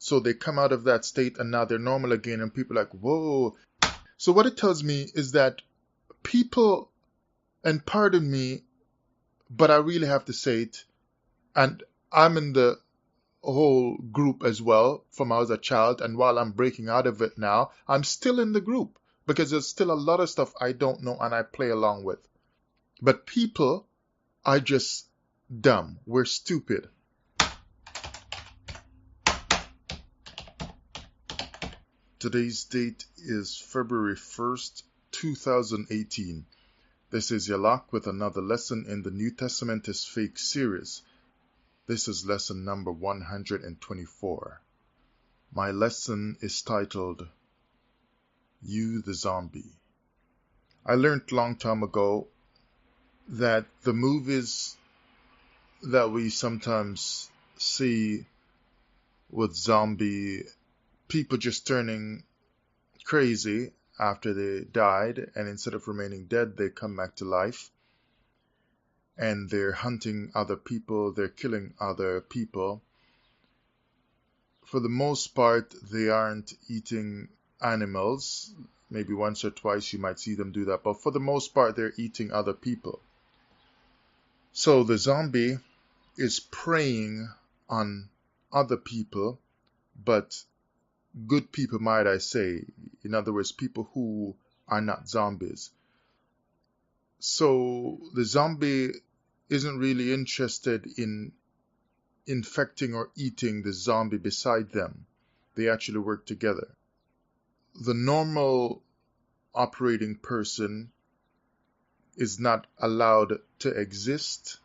So they come out of that state and now they're normal again, and people are like, whoa. So what it tells me is that people, and pardon me, but I really have to say it, and I'm in the whole group as well from I was a child, and while I'm breaking out of it now, I'm still in the group because there's still a lot of stuff I don't know and I play along with. But people are just dumb. We're stupid. Today's date is February 1st, 2018. This is Yalak with another lesson in the New Testament is Fake series. This is lesson number 124. My lesson is titled, You the Zombie. I learned a long time ago that the movies that we sometimes see with zombie people just turning crazy after they died, and instead of remaining dead, they come back to life. And they're hunting other people, they're killing other people. For the most part, they aren't eating animals. Maybe once or twice you might see them do that, but for the most part, they're eating other people. So the zombie is preying on other people, but good people, might I say. In other words, people who are not zombies. So the zombie isn't really interested in infecting or eating the zombie beside them. They actually work together. The normal operating person is not allowed to exist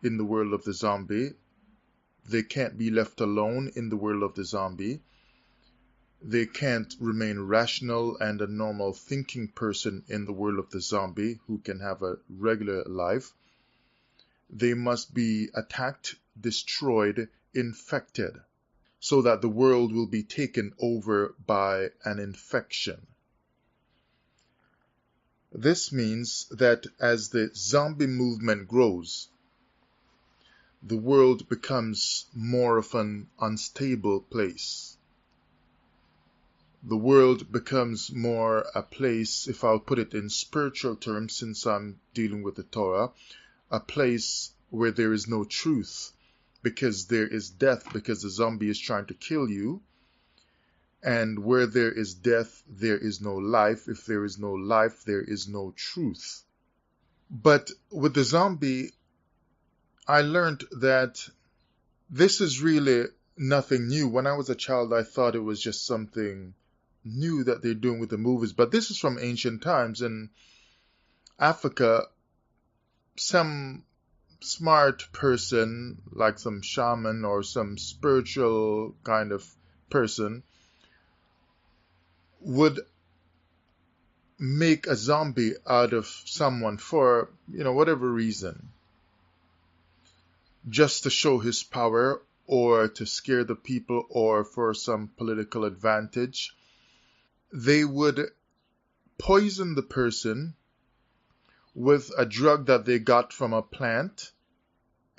in the world of the zombie. They can't be left alone in the world of the zombie. They can't remain rational and a normal thinking person in the world of the zombie who can have a regular life. They must be attacked, destroyed, infected, so that the world will be taken over by an infection. This means that as the zombie movement grows, the world becomes more of an unstable place. The world becomes more a place, if I'll put it in spiritual terms, since I'm dealing with the Torah, a place where there is no truth, because there is death, because the zombie is trying to kill you. And where there is death, there is no life. If there is no life, there is no truth. But with the zombie, I learned that this is really nothing new. When I was a child, I thought it was just something new that they're doing with the movies, but this is from ancient times. In Africa, some smart person, like some shaman or some spiritual kind of person, would make a zombie out of someone for, whatever reason, just to show his power or to scare the people or for some political advantage. They would poison the person with a drug that they got from a plant,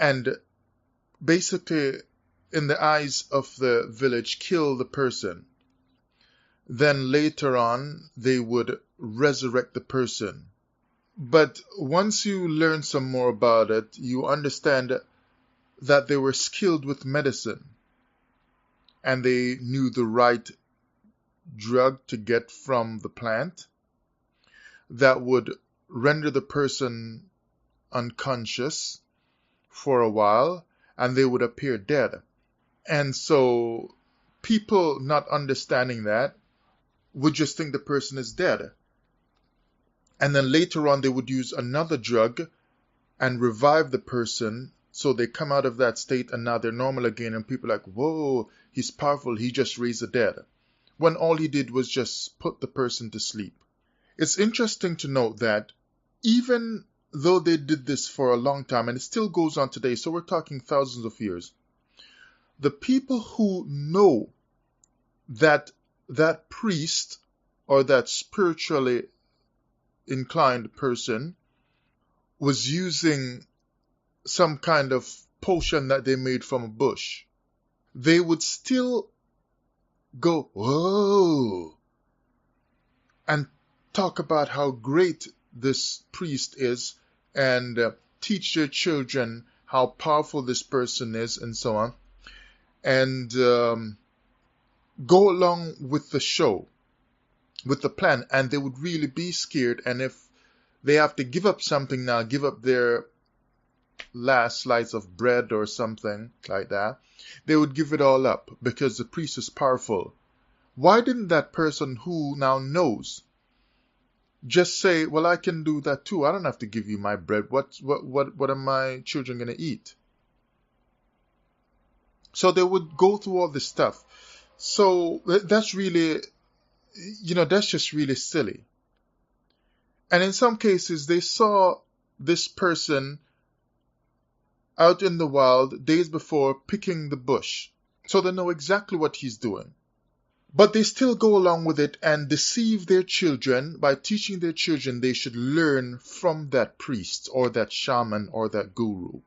and basically, in the eyes of the village, kill the person. Then later on, they would resurrect the person. But once you learn some more about it, you understand that they were skilled with medicine, and they knew the right drug to get from the plant that would render the person unconscious for a while, and they would appear dead. And so people not understanding that would just think the person is dead. And then later on they would use another drug and revive the person, so they come out of that state and now they're normal again, and people are like, whoa, he's powerful, he just raised the dead. When all he did was just put the person to sleep. It's interesting to note that even though they did this for a long time, and it still goes on today, so we're talking thousands of years, the people who know that that priest or that spiritually inclined person was using some kind of potion that they made from a bush, they would still go, whoa, and talk about how great this priest is, and teach their children how powerful this person is, and so on, and go along with the show, with the plan, and they would really be scared. And if they have to give up something now, give up their last slice of bread or something like that, they would give it all up because the priest is powerful. Why didn't that person who now knows just say, well, I can do that too. I don't have to give you my bread. What are my children going to eat? So they would go through all this stuff. So that's really, that's just really silly. And in some cases, they saw this person out in the wild days before picking the bush. So they know exactly what he's doing. But they still go along with it and deceive their children by teaching their children they should learn from that priest or that shaman or that guru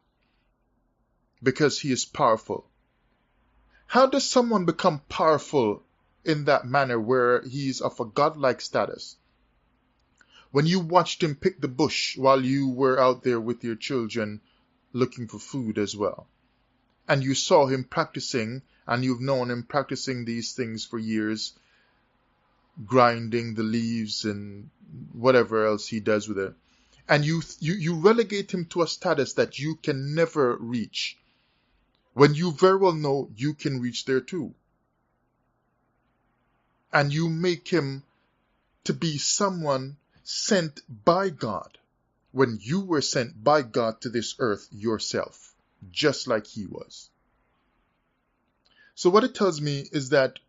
because he is powerful. How does someone become powerful in that manner where he's of a godlike status? When you watched him pick the bush while you were out there with your children looking for food as well, and you saw him practicing, and you've known him practicing these things for years, grinding the leaves and whatever else he does with it, and you relegate him to a status that you can never reach, when you very well know you can reach there too. And you make him to be someone sent by God, when you were sent by God to this earth yourself, just like he was. So what it tells me is that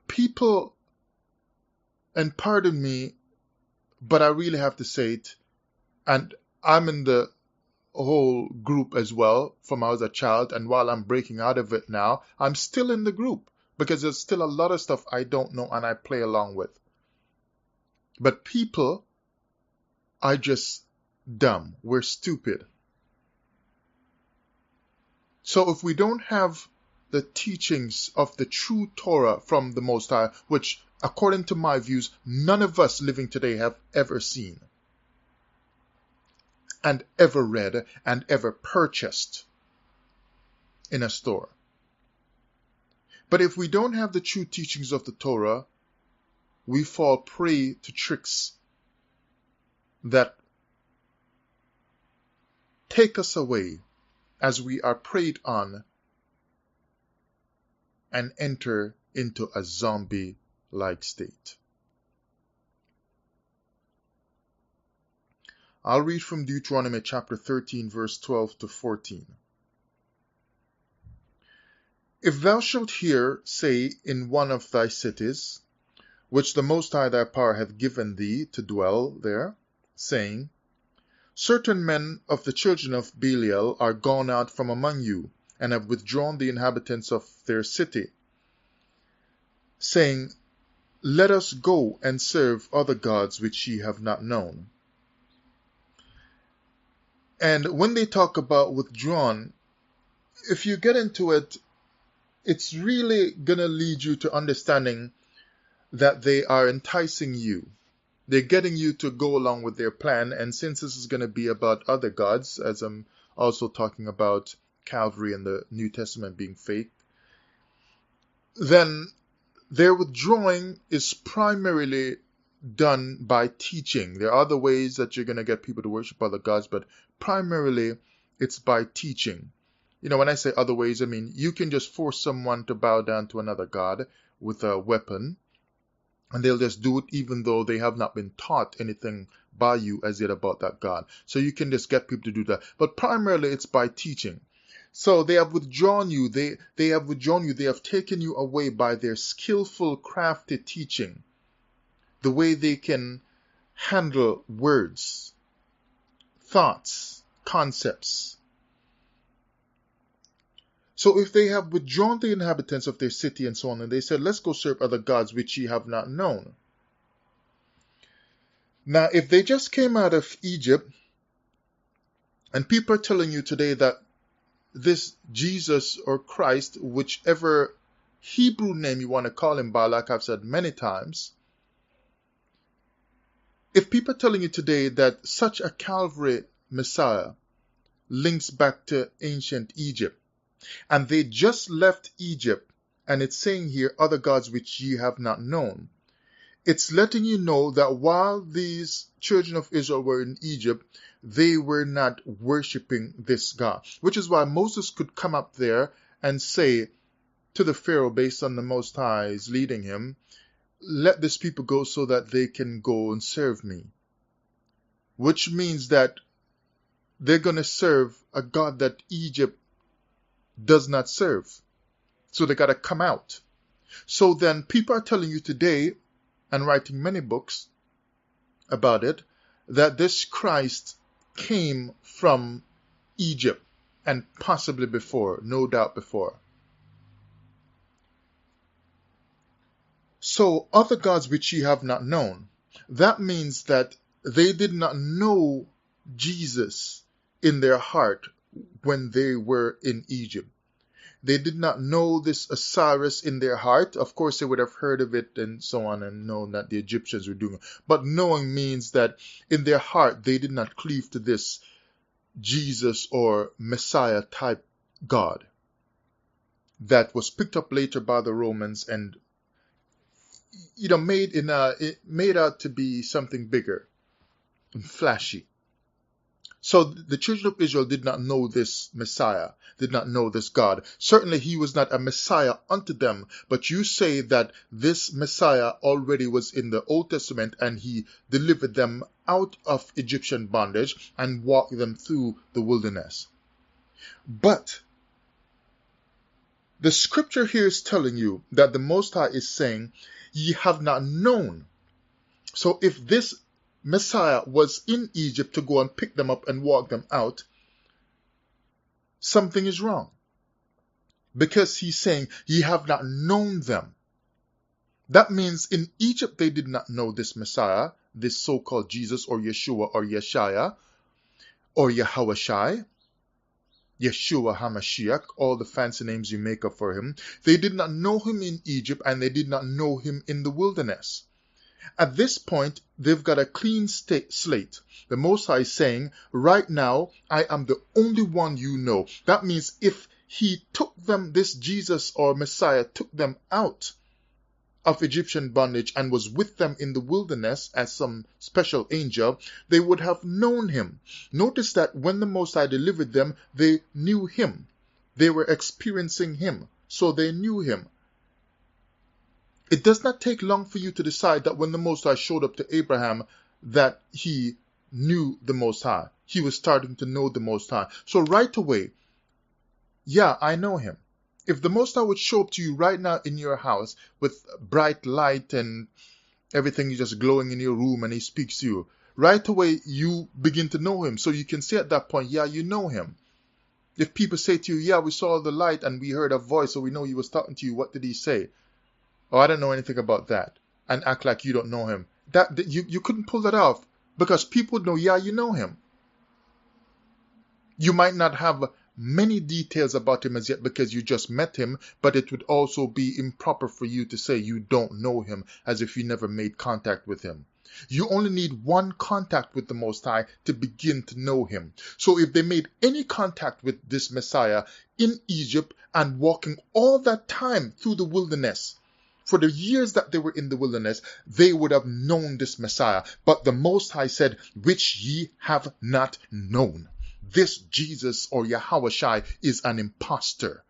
people, and pardon me, but I really have to say it, and I'm in the whole group as well from I was a child, and while I'm breaking out of it now, I'm still in the group because there's still a lot of stuff I don't know and I play along with. But people are just dumb. We're stupid. So if we don't have the teachings of the true Torah from the Most High, which according to my views, none of us living today have ever seen and ever read and ever purchased in a store. But if we don't have the true teachings of the Torah, we fall prey to tricks that take us away as we are preyed on and enter into a zombie-like state. I'll read from Deuteronomy chapter 13, verse 12 to 14. If thou shalt hear say in one of thy cities, which the Most High thy power hath given thee to dwell there, saying, certain men of the children of Belial are gone out from among you, and have withdrawn the inhabitants of their city, saying, let us go and serve other gods which ye have not known. And when they talk about withdrawn, if you get into it, it's really going to lead you to understanding that they are enticing you. They're getting you to go along with their plan. And since this is going to be about other gods, as I'm also talking about Calvary and the New Testament being fake, then their withdrawing is primarily done by teaching. There are other ways that you're going to get people to worship other gods, but primarily it's by teaching. You know, when I say other ways, I mean you can just force someone to bow down to another god with a weapon, and they'll just do it even though they have not been taught anything by you as yet about that god. So you can just get people to do that. But primarily it's by teaching. So they have withdrawn you. They have withdrawn you. They have taken you away by their skillful, crafted teaching. The way they can handle words, thoughts, concepts. So if they have withdrawn the inhabitants of their city and so on, and they said, let's go serve other gods which ye have not known. Now, if they just came out of Egypt, and people are telling you today that this Jesus or Christ, whichever Hebrew name you want to call him by, like I've said many times, if people are telling you today that such a Calvary Messiah links back to ancient Egypt, and they just left Egypt, and it's saying here, other gods which ye have not known, it's letting you know that while these children of Israel were in Egypt, they were not worshipping this God, which is why Moses could come up there and say to the Pharaoh, based on the Most High's leading him, let this people go so that they can go and serve me. Which means that they're going to serve a God that Egypt does not serve. So they got to come out. So then people are telling you today, and writing many books about it, that this Christ came from Egypt, and possibly before, no doubt before. So, other gods which ye have not known, that means that they did not know Jesus in their heart when they were in Egypt. They did not know this Osiris in their heart. Of course, they would have heard of it and so on and known that the Egyptians were doing it. But knowing means that in their heart, they did not cleave to this Jesus or Messiah type God that was picked up later by the Romans and made out to be something bigger and flashy. So the children of Israel did not know this Messiah, did not know this God. Certainly he was not a Messiah unto them, but you say that this Messiah already was in the Old Testament and he delivered them out of Egyptian bondage and walked them through the wilderness. But the scripture here is telling you that the Most High is saying, ye have not known. So if this Messiah was in Egypt to go and pick them up and walk them out, something is wrong. Because he's saying, ye have not known them. That means in Egypt they did not know this Messiah, this so-called Jesus or Yeshua or Yeshaya or Yahawashai, Yeshua HaMashiach, all the fancy names you make up for him. They did not know him in Egypt and they did not know him in the wilderness. At this point, they've got a clean slate. The Most High is saying, right now, I am the only one you know. That means if he took them, this Jesus or Messiah took them out of Egyptian bondage and was with them in the wilderness as some special angel, they would have known him. Notice that when the Most High delivered them, they knew him. They were experiencing him, so they knew him. It does not take long for you to decide that when the Most High showed up to Abraham, that he knew the Most High. He was starting to know the Most High. So right away, yeah, I know him. If the Most High would show up to you right now in your house with bright light and everything just glowing in your room and he speaks to you, right away you begin to know him. So you can say at that point, yeah, you know him. If people say to you, yeah, we saw the light and we heard a voice, so we know he was talking to you, what did he say? Oh, I don't know anything about that. And act like you don't know him. You couldn't pull that off because people know, yeah, you know him. You might not have many details about him as yet because you just met him, but it would also be improper for you to say you don't know him as if you never made contact with him. You only need one contact with the Most High to begin to know him. So if they made any contact with this Messiah in Egypt and walking all that time through the wilderness, for the years that they were in the wilderness, they would have known this Messiah. But the Most High said, which ye have not known. This Jesus or Yahawashai is an impostor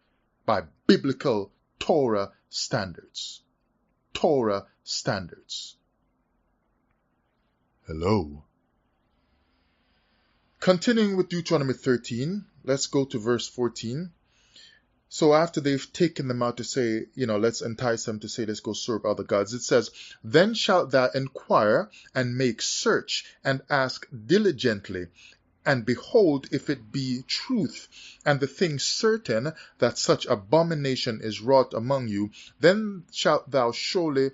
by biblical Torah standards. Torah standards. Hello. Continuing with Deuteronomy 13, let's go to verse 14. So after they've taken them out to say, let's entice them to say, let's go serve other gods, it says, then shalt thou inquire and make search and ask diligently, and behold, if it be truth, and the thing certain that such abomination is wrought among you, then shalt thou surely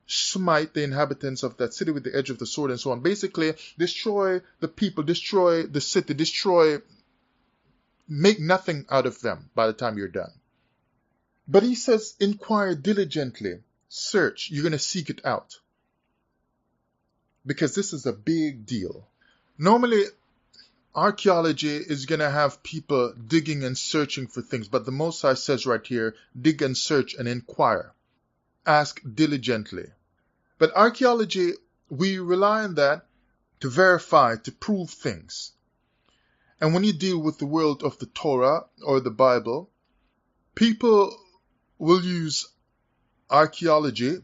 smite the inhabitants of that city with the edge of the sword, and so on. Basically, destroy the people, destroy the city, make nothing out of them by the time you're done. But he says, inquire diligently, search, you're going to seek it out. Because this is a big deal. Normally, archaeology is going to have people digging and searching for things, but the Most High says right here, dig and search and inquire. Ask diligently. But archaeology, we rely on that to verify, to prove things. And when you deal with the world of the Torah or the Bible, people will use archaeology,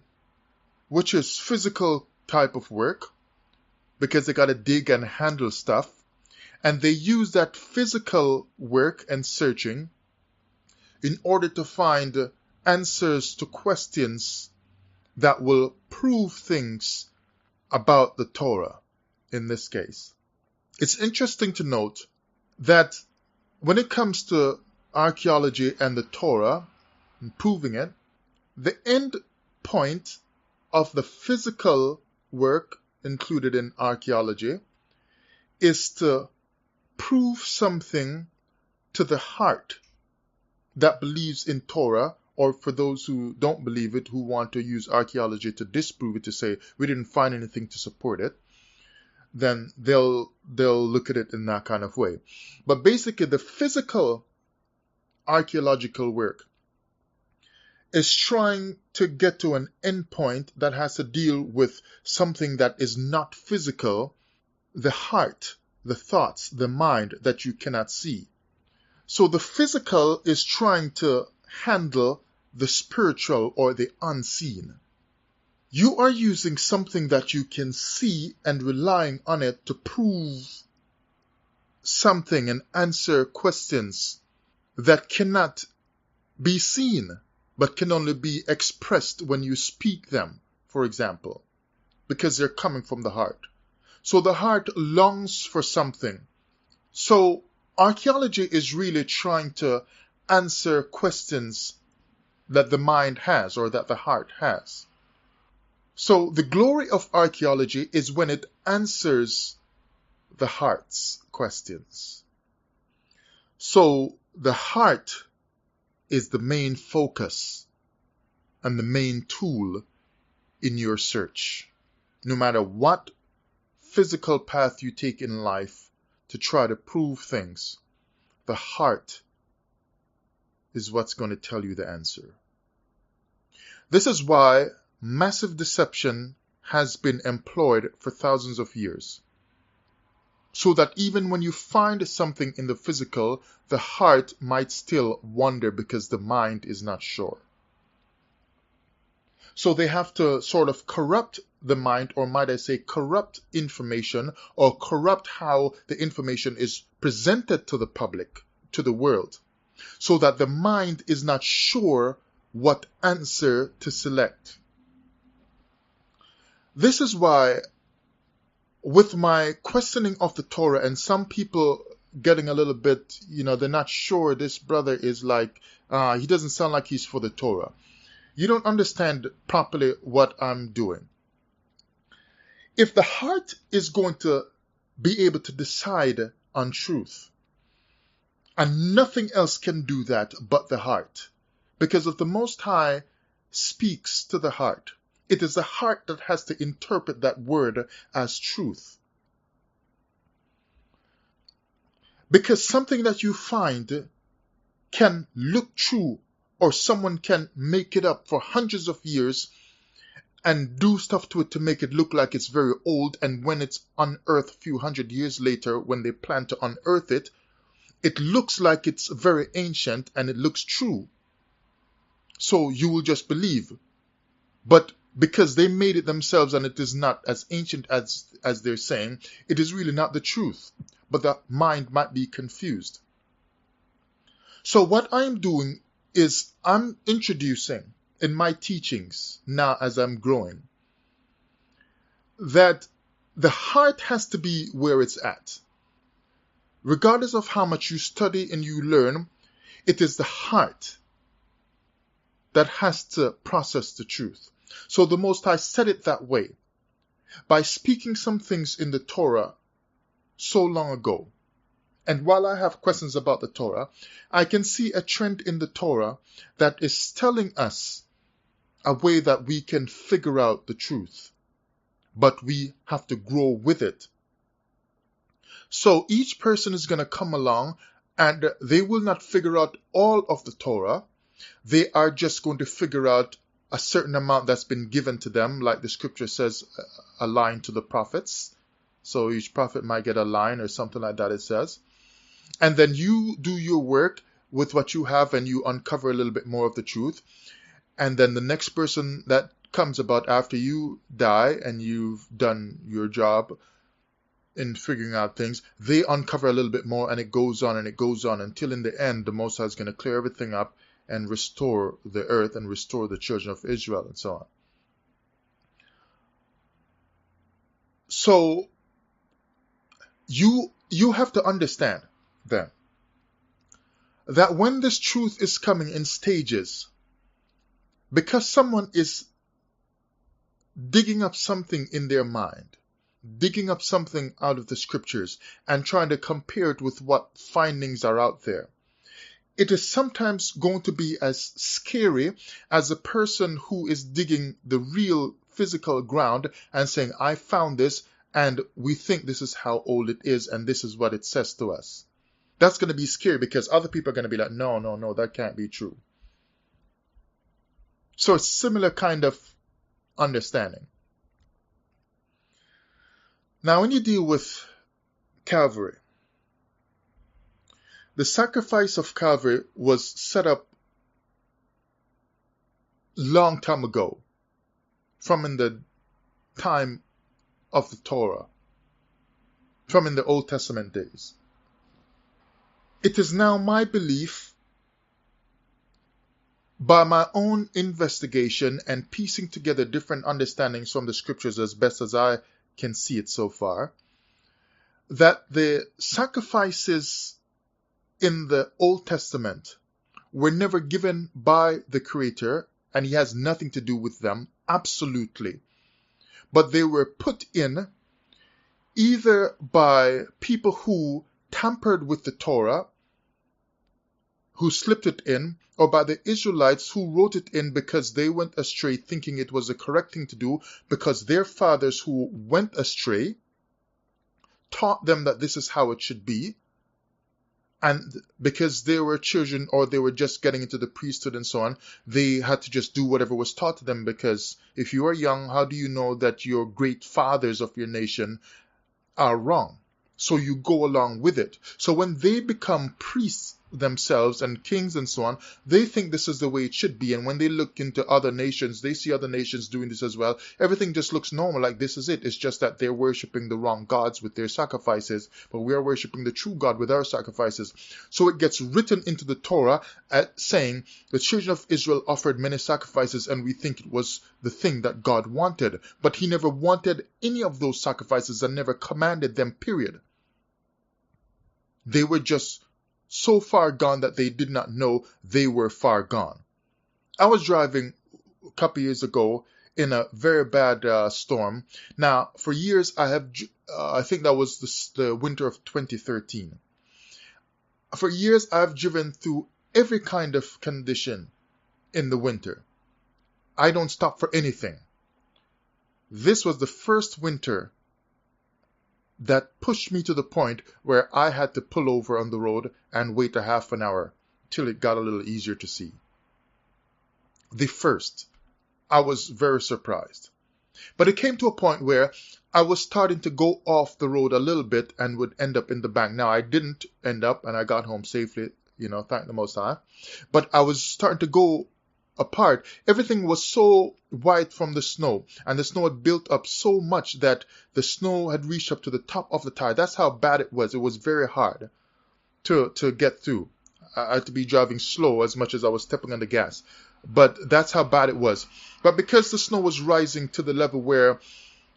which is physical type of work, because they got to dig and handle stuff. And they use that physical work and searching in order to find answers to questions that will prove things about the Torah, in this case. It's interesting to note that when it comes to archaeology and the Torah, and proving it, the end point of the physical work included in archaeology is to prove something to the heart that believes in Torah, or for those who don't believe it, who want to use archaeology to disprove it, to say we didn't find anything to support it, then they'll look at it in that kind of way. But basically, the physical archaeological work is trying to get to an endpoint that has to deal with something that is not physical, the heart, the thoughts, the mind that you cannot see. So the physical is trying to handle the spiritual or the unseen. You are using something that you can see and relying on it to prove something and answer questions that cannot be seen, but can only be expressed when you speak them, for example, because they're coming from the heart. So the heart longs for something. So archaeology is really trying to answer questions that the mind has or that the heart has. So the glory of archaeology is when it answers the heart's questions. So the heart is the main focus and the main tool in your search. No matter what physical path you take in life to try to prove things, the heart is what's going to tell you the answer. This is why massive deception has been employed for thousands of years. So that even when you find something in the physical, the heart might still wonder because the mind is not sure. So they have to sort of corrupt the mind, or might I say corrupt information, or corrupt how the information is presented to the public, to the world, so that the mind is not sure what answer to select. This is why, with my questioning of the Torah, and some people getting a little bit, they're not sure this brother is like, he doesn't sound like he's for the Torah. You don't understand properly what I'm doing. If the heart is going to be able to decide on truth, and nothing else can do that but the heart, because if the Most High speaks to the heart, it is the heart that has to interpret that word as truth. Because something that you find can look true, or someone can make it up for hundreds of years and do stuff to it to make it look like it's very old, and when it's unearthed a few hundred years later, when they plan to unearth it, it looks like it's very ancient and it looks true. So you will just believe. But because they made it themselves and it is not as ancient as they're saying, it is really not the truth. But the mind might be confused. So what I'm doing is I'm introducing in my teachings now as I'm growing that the heart has to be where it's at. Regardless of how much you study and you learn, it is the heart that has to process the truth. So the Most High said it that way by speaking some things in the Torah so long ago And while I have questions about the Torah, I can see a trend in the Torah that is telling us a way that we can figure out the truth, but we have to grow with it. So each person is going to come along and they will not figure out all of the Torah. They are just going to figure out a certain amount that's been given to them, like the scripture says, a line to the prophets. So each prophet might get a line or something like that, it says. And then you do your work with what you have and you uncover a little bit more of the truth. And then the next person that comes about after you die and you've done your job in figuring out things, they uncover a little bit more, and it goes on and it goes on until in the end the Most High is going to clear everything up and restore the earth and restore the children of Israel and so on. So you have to understand then that when this truth is coming in stages, because someone is digging up something in their mind, digging up something out of the scriptures and trying to compare it with what findings are out there, it is sometimes going to be as scary as a person who is digging the real physical ground and saying, I found this and we think this is how old it is and this is what it says to us. That's going to be scary because other people are going to be like, no, that can't be true. So it's similar kind of understanding. Now, when you deal with Calvary, the sacrifice of Calvary was set up long time ago, from in the time of the Torah, from in the Old Testament days. It is now my belief, by my own investigation and piecing together different understandings from the scriptures as best as I can see it so far, that the sacrifices in the Old Testament were never given by the Creator, and He has nothing to do with them, absolutely. But they were put in either by people who tampered with the Torah, who slipped it in, or by the Israelites who wrote it in because they went astray, thinking it was the correct thing to do, because their fathers who went astray taught them that this is how it should be. And because they were children or they were just getting into the priesthood and so on, they had to just do whatever was taught to them, because if you are young, how do you know that your great fathers of your nation are wrong? So you go along with it. So when they become priests themselves and kings and so on, they think this is the way it should be. And when they look into other nations, they see other nations doing this as well. Everything just looks normal, like this is it. It's just that they're worshiping the wrong gods with their sacrifices, but we are worshiping the true God with our sacrifices. So it gets written into the Torah saying the children of Israel offered many sacrifices, and we think it was the thing that God wanted. But He never wanted any of those sacrifices and never commanded them, period. They were just so far gone that they did not know they were far gone. I was driving a couple years ago in a very bad storm. Now, for years, I think that was the winter of 2013. For years, I've driven through every kind of condition in the winter. I don't stop for anything. This was the first winter that pushed me to the point where I had to pull over on the road and wait a half an hour till it got a little easier to see. The first. I was very surprised. But it came to a point where I was starting to go off the road a little bit and would end up in the bank. Now, I didn't end up, and I got home safely, thank the Most High. But I was starting to go apart. Everything was so white from the snow, and the snow had built up so much that the snow had reached up to the top of the tire. That's how bad it was. It was very hard to get through. I had to be driving slow as much as I was stepping on the gas. But that's how bad it was. But because the snow was rising to the level where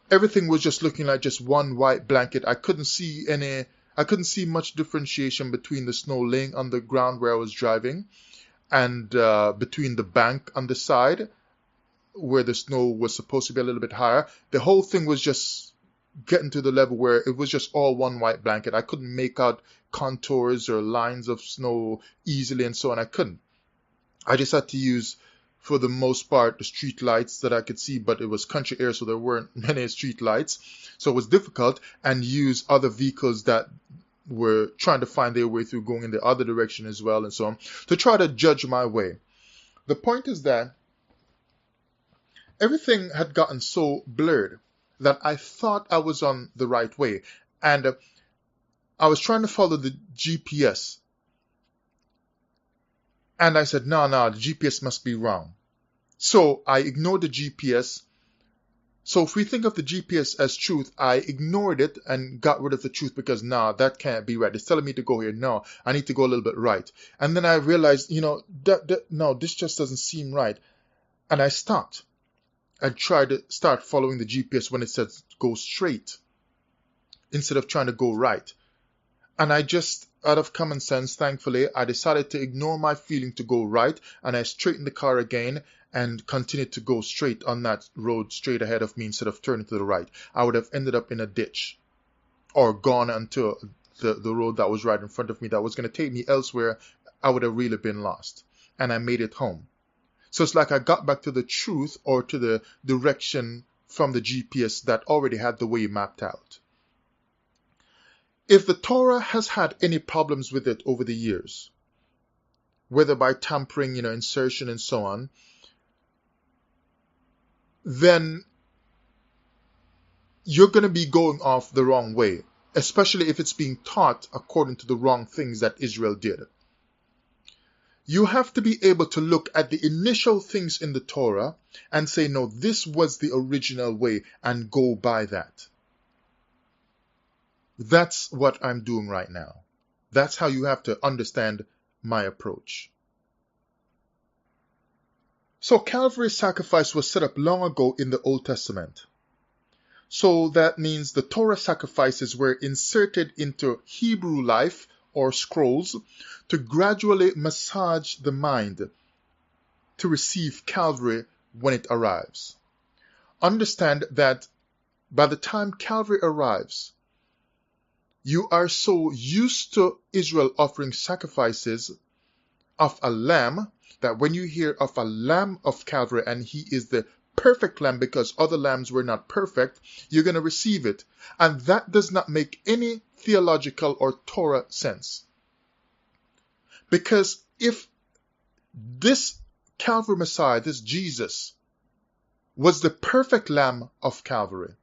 everything was just looking like just one white blanket, I couldn't see much differentiation between the snow laying on the ground where I was driving and between the bank on the side where the snow was supposed to be a little bit higher. The whole thing was just getting to the level where it was just all one white blanket. I couldn't make out contours or lines of snow easily and so on. I couldn't. I just had to use, for the most part, the street lights that I could see, but it was country air, so there weren't many street lights. So it was difficult, and use other vehicles that were trying to find their way through, going in the other direction as well, and so on, to try to judge my way. The point is that everything had gotten so blurred that I thought I was on the right way. And I was trying to follow the GPS. And I said, no, the GPS must be wrong. So I ignored the GPS. So if we think of the GPS as truth, I ignored it and got rid of the truth because, that can't be right. It's telling me to go here. No, I need to go a little bit right. And then I realized, no, this just doesn't seem right. And I stopped. I tried to start following the GPS when it said go straight instead of trying to go right. And I just, out of common sense, thankfully, I decided to ignore my feeling to go right, and I straightened the car again and continued to go straight on that road straight ahead of me instead of turning to the right. I would have ended up in a ditch or gone onto the road that was right in front of me that was going to take me elsewhere. I would have really been lost. And I made it home. So it's like I got back to the truth or to the direction from the GPS that already had the way mapped out. If the Torah has had any problems with it over the years, whether by tampering, insertion and so on, then you're going to be going off the wrong way, especially if it's being taught according to the wrong things that Israel did. You have to be able to look at the initial things in the Torah and say, no, this was the original way, and go by that. That's what I'm doing right now. That's how you have to understand my approach. So Calvary's sacrifice was set up long ago in the Old Testament. So that means the Torah sacrifices were inserted into Hebrew life or scrolls to gradually massage the mind to receive Calvary when it arrives. Understand that by the time Calvary arrives, you are so used to Israel offering sacrifices of a lamb that when you hear of a lamb of Calvary and he is the perfect lamb because other lambs were not perfect, you're going to receive it. And that does not make any theological or Torah sense. Because if this Calvary Messiah, this Jesus, was the perfect lamb of Calvary,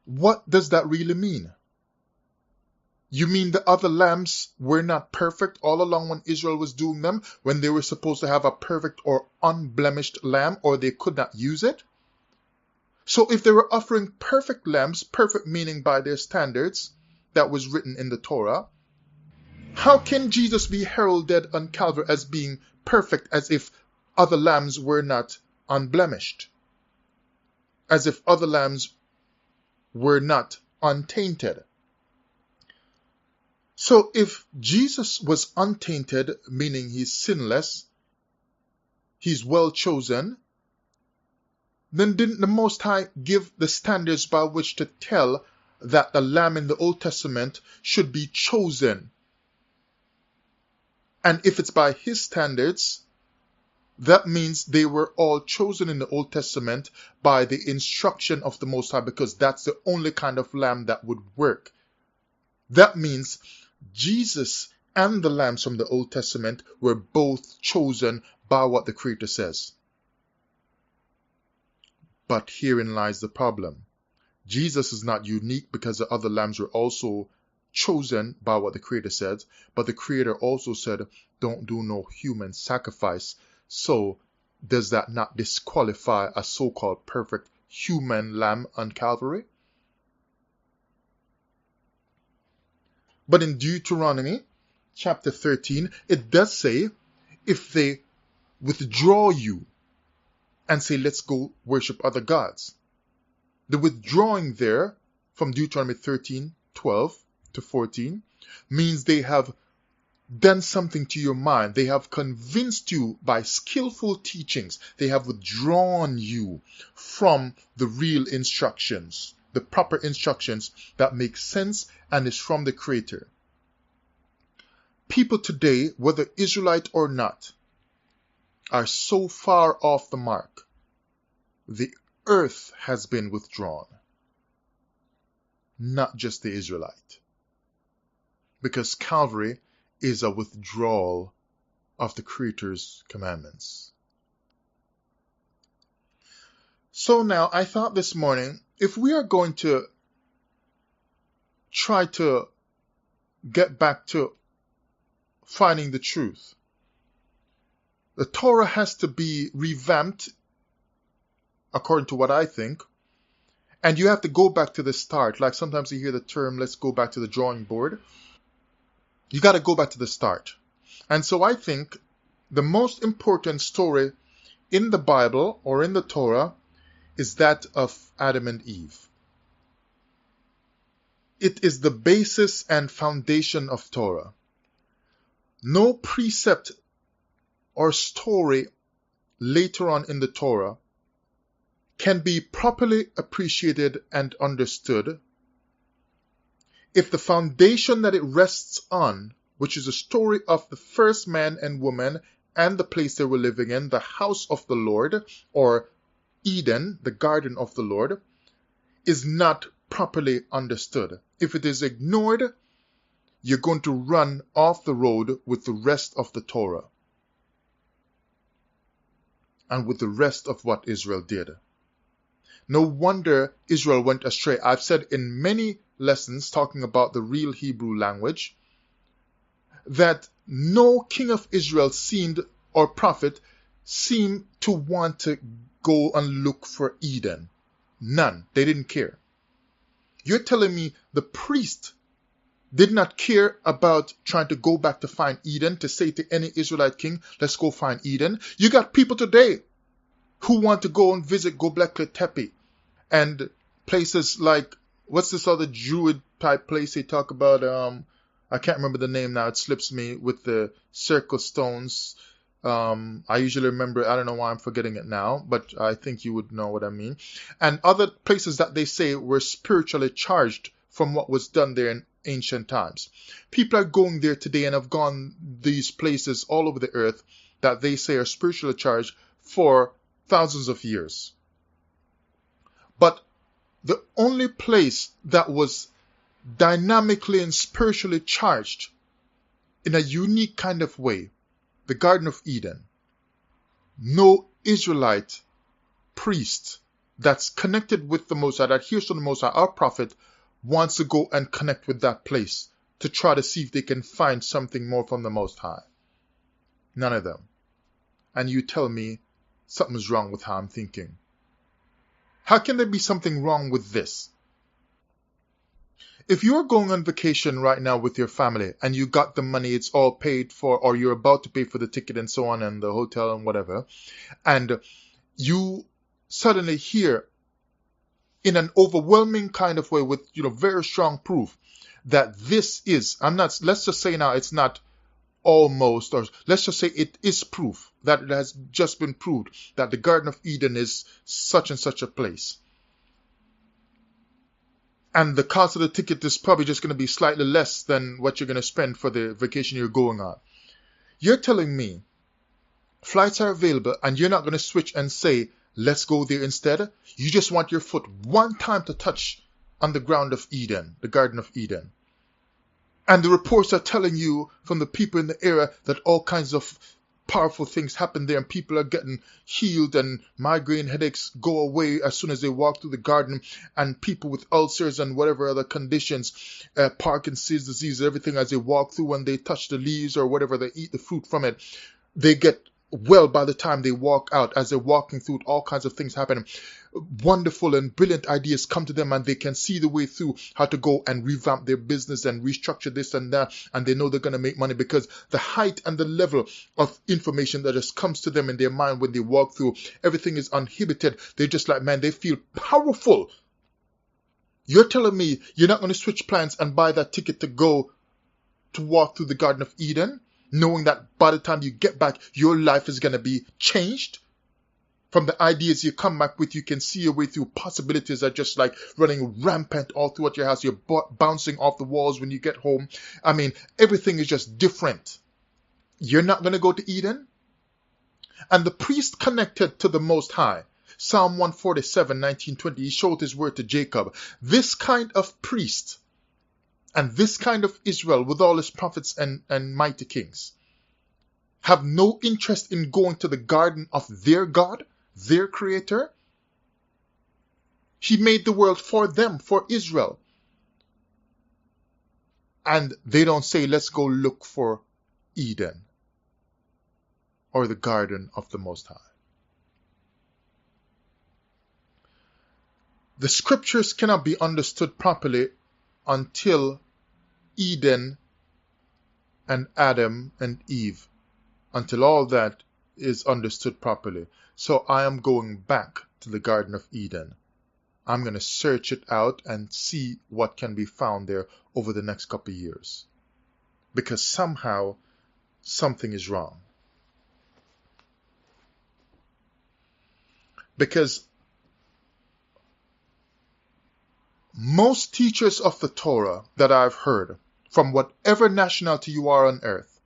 what does that really mean? You mean the other lambs were not perfect all along when Israel was doing them, when they were supposed to have a perfect or unblemished lamb, or they could not use it? So if they were offering perfect lambs, perfect meaning by their standards that was written in the Torah, how can Jesus be heralded on Calvary as being perfect as if other lambs were not unblemished? As if other lambs were not untainted? So if Jesus was untainted, meaning he's sinless, he's well chosen, then didn't the Most High give the standards by which to tell that the lamb in the Old Testament should be chosen? And if it's by his standards, that means they were all chosen in the Old Testament by the instruction of the Most High, because that's the only kind of lamb that would work. That means Jesus and the lambs from the Old Testament were both chosen by what the Creator says. But herein lies the problem. Jesus is not unique because the other lambs were also chosen by what the Creator said, but the Creator also said, don't do no human sacrifice. So does that not disqualify a so-called perfect human lamb on Calvary? But in Deuteronomy chapter 13, it does say, if they withdraw you and say, let's go worship other gods. The withdrawing there from Deuteronomy 13:12 to 14 means they have done something to your mind. They have convinced you by skillful teachings. They have withdrawn you from the real instructions the proper instructions that make sense and is from the Creator. People today, whether Israelite or not, are so far off the mark. The earth has been withdrawn, not just the Israelite. Because Calvary is a withdrawal of the Creator's commandments. So now, I thought this morning, if we are going to try to get back to finding the truth, the Torah has to be revamped, according to what I think, and you have to go back to the start. Like sometimes you hear the term, let's go back to the drawing board. You got to go back to the start. And so I think the most important story in the Bible or in the Torah is that of Adam and Eve. It is the basis and foundation of Torah. No precept or story later on in the Torah can be properly appreciated and understood if the foundation that it rests on, which is a story of the first man and woman and the place they were living in, the house of the Lord, or Eden, the garden of the Lord, is not properly understood. If it is ignored, you're going to run off the road with the rest of the Torah and with the rest of what Israel did. No wonder Israel went astray. I've said in many lessons talking about the real Hebrew language that no king of Israel seemed, or prophet, seemed to want to go and look for Eden. None. They didn't care. You're telling me the priest did not care about trying to go back to find Eden, to say to any Israelite king, let's go find Eden? You got people today who want to go and visit Göbekli Tepe and places like, what's this other Druid type place they talk about? I can't remember the name now. It slips me, with the circle stones. I usually remember, I don't know why I'm forgetting it now, but I think you would know what I mean. And other places that they say were spiritually charged from what was done there in ancient times. People are going there today and have gone these places all over the earth that they say are spiritually charged for thousands of years. But the only place that was dynamically and spiritually charged in a unique kind of way, the Garden of Eden. No Israelite priest that's connected with the Most High, that hears from the Most High, our prophet, wants to go and connect with that place to try to see if they can find something more from the Most High. None of them. And you tell me something's wrong with how I'm thinking. How can there be something wrong with this? If you're going on vacation right now with your family and you got the money, it's all paid for, or you're about to pay for the ticket and so on and the hotel and whatever, and you suddenly hear in an overwhelming kind of way with, very strong proof that this is, let's just say now it's not almost, or let's just say it is proof that it has just been proved that the Garden of Eden is such and such a place. And the cost of the ticket is probably just going to be slightly less than what you're going to spend for the vacation you're going on. You're telling me flights are available and you're not going to switch and say, let's go there instead? You just want your foot one time to touch on the ground of Eden, the Garden of Eden. And the reports are telling you from the people in the area that all kinds of powerful things happen there and people are getting healed and migraine headaches go away as soon as they walk through the garden, and people with ulcers and whatever other conditions, Parkinson's disease, everything, as they walk through, when they touch the leaves or whatever, they eat the fruit from it, they get well by the time they walk out. As they're walking through, all kinds of things happen. Wonderful and brilliant ideas come to them and they can see the way through how to go and revamp their business and restructure this and that, and they know they're going to make money because the height and the level of information that just comes to them in their mind when they walk through, everything is uninhibited. They're just like, man, they feel powerful. You're telling me you're not going to switch plans and buy that ticket to go to walk through the Garden of Eden, knowing that by the time you get back, your life is going to be changed From the ideas you come back with, you can see your way through. Possibilities are just like running rampant all throughout your house. You're bouncing off the walls when you get home. I mean, everything is just different. You're not going to go to Eden? And the priest connected to the Most High. Psalm 147, 19-20, he showed his word to Jacob. This kind of priest and this kind of Israel with all his prophets and mighty kings have no interest in going to the garden of their God, their creator. He made the world for them, for Israel. And they don't say, let's go look for Eden or the garden of the Most High. The scriptures cannot be understood properly until Eden and Adam and Eve, until all that is understood properly. So I am going back to the Garden of Eden. I'm going to search it out and see what can be found there over the next couple of years. Because somehow something is wrong. Because most teachers of the Torah that I've heard, from whatever nationality you are on earth,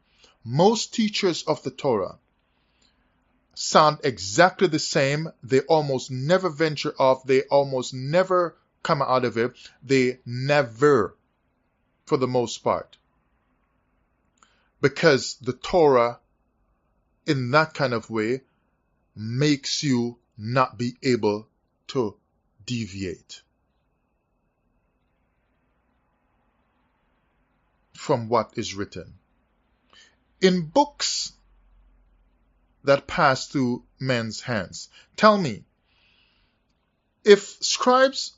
most teachers of the Torah sound exactly the same. They almost never venture off. They almost never come out of it. They never, for the most part. Because the Torah, in that kind of way, makes you not be able to deviate from what is written. In books that pass through men's hands, tell me, if scribes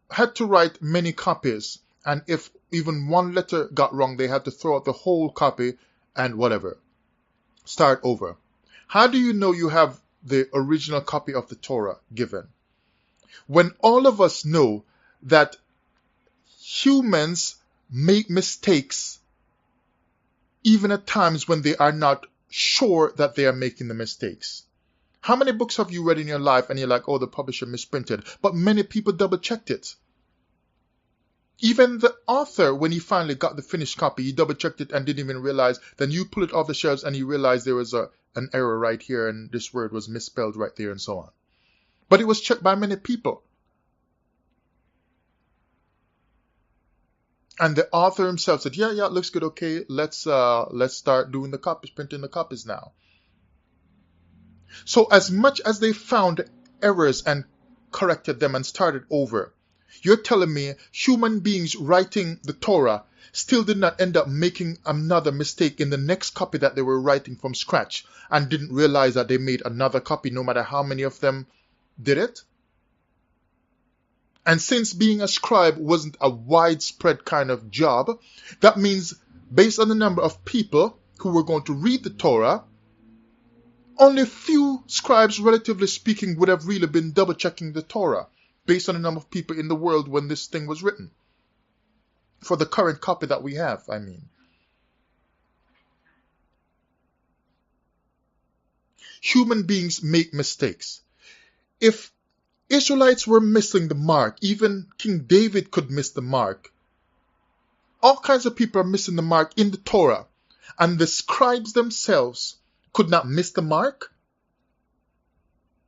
had to write many copies, and if even one letter got wrong, they had to throw out the whole copy and whatever, start over. How do you know you have the original copy of the Torah given? When all of us know that humans make mistakes even at times when they are not sure that they are making the mistakes. How many books have you read in your life and you're like, oh, the publisher misprinted? But many people double-checked it. Even the author, when he finally got the finished copy, he double-checked it and didn't even realize. Then you pull it off the shelves and you realize there was an error right here and this word was misspelled right there and so on. But it was checked by many people. And the author himself said, yeah, it looks good. Okay, let's start doing the copies, printing the copies now. So as much as they found errors and corrected them and started over, you're telling me human beings writing the Torah still did not end up making another mistake in the next copy that they were writing from scratch and didn't realize that they made another copy no matter how many of them did it? And since being a scribe wasn't a widespread kind of job, that means based on the number of people who were going to read the Torah, only few scribes, relatively speaking, would have really been double-checking the Torah based on the number of people in the world when this thing was written. For the current copy that we have, I mean. Human beings make mistakes. If Israelites were missing the mark, even King David could miss the mark. All kinds of people are missing the mark in the Torah, and the scribes themselves could not miss the mark?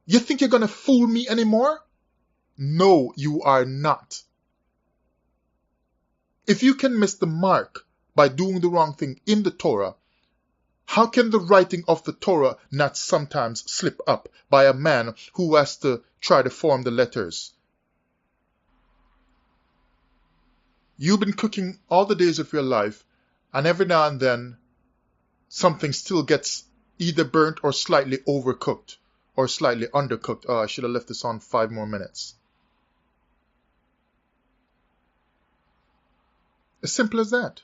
You think you're going to fool me anymore? No, you are not. If you can miss the mark by doing the wrong thing in the Torah, how can the writing of the Torah not sometimes slip up by a man who has to try to form the letters? You've been cooking all the days of your life, and every now and then something still gets either burnt or slightly overcooked or slightly undercooked. Oh, I should have left this on 5 more minutes. As simple as that.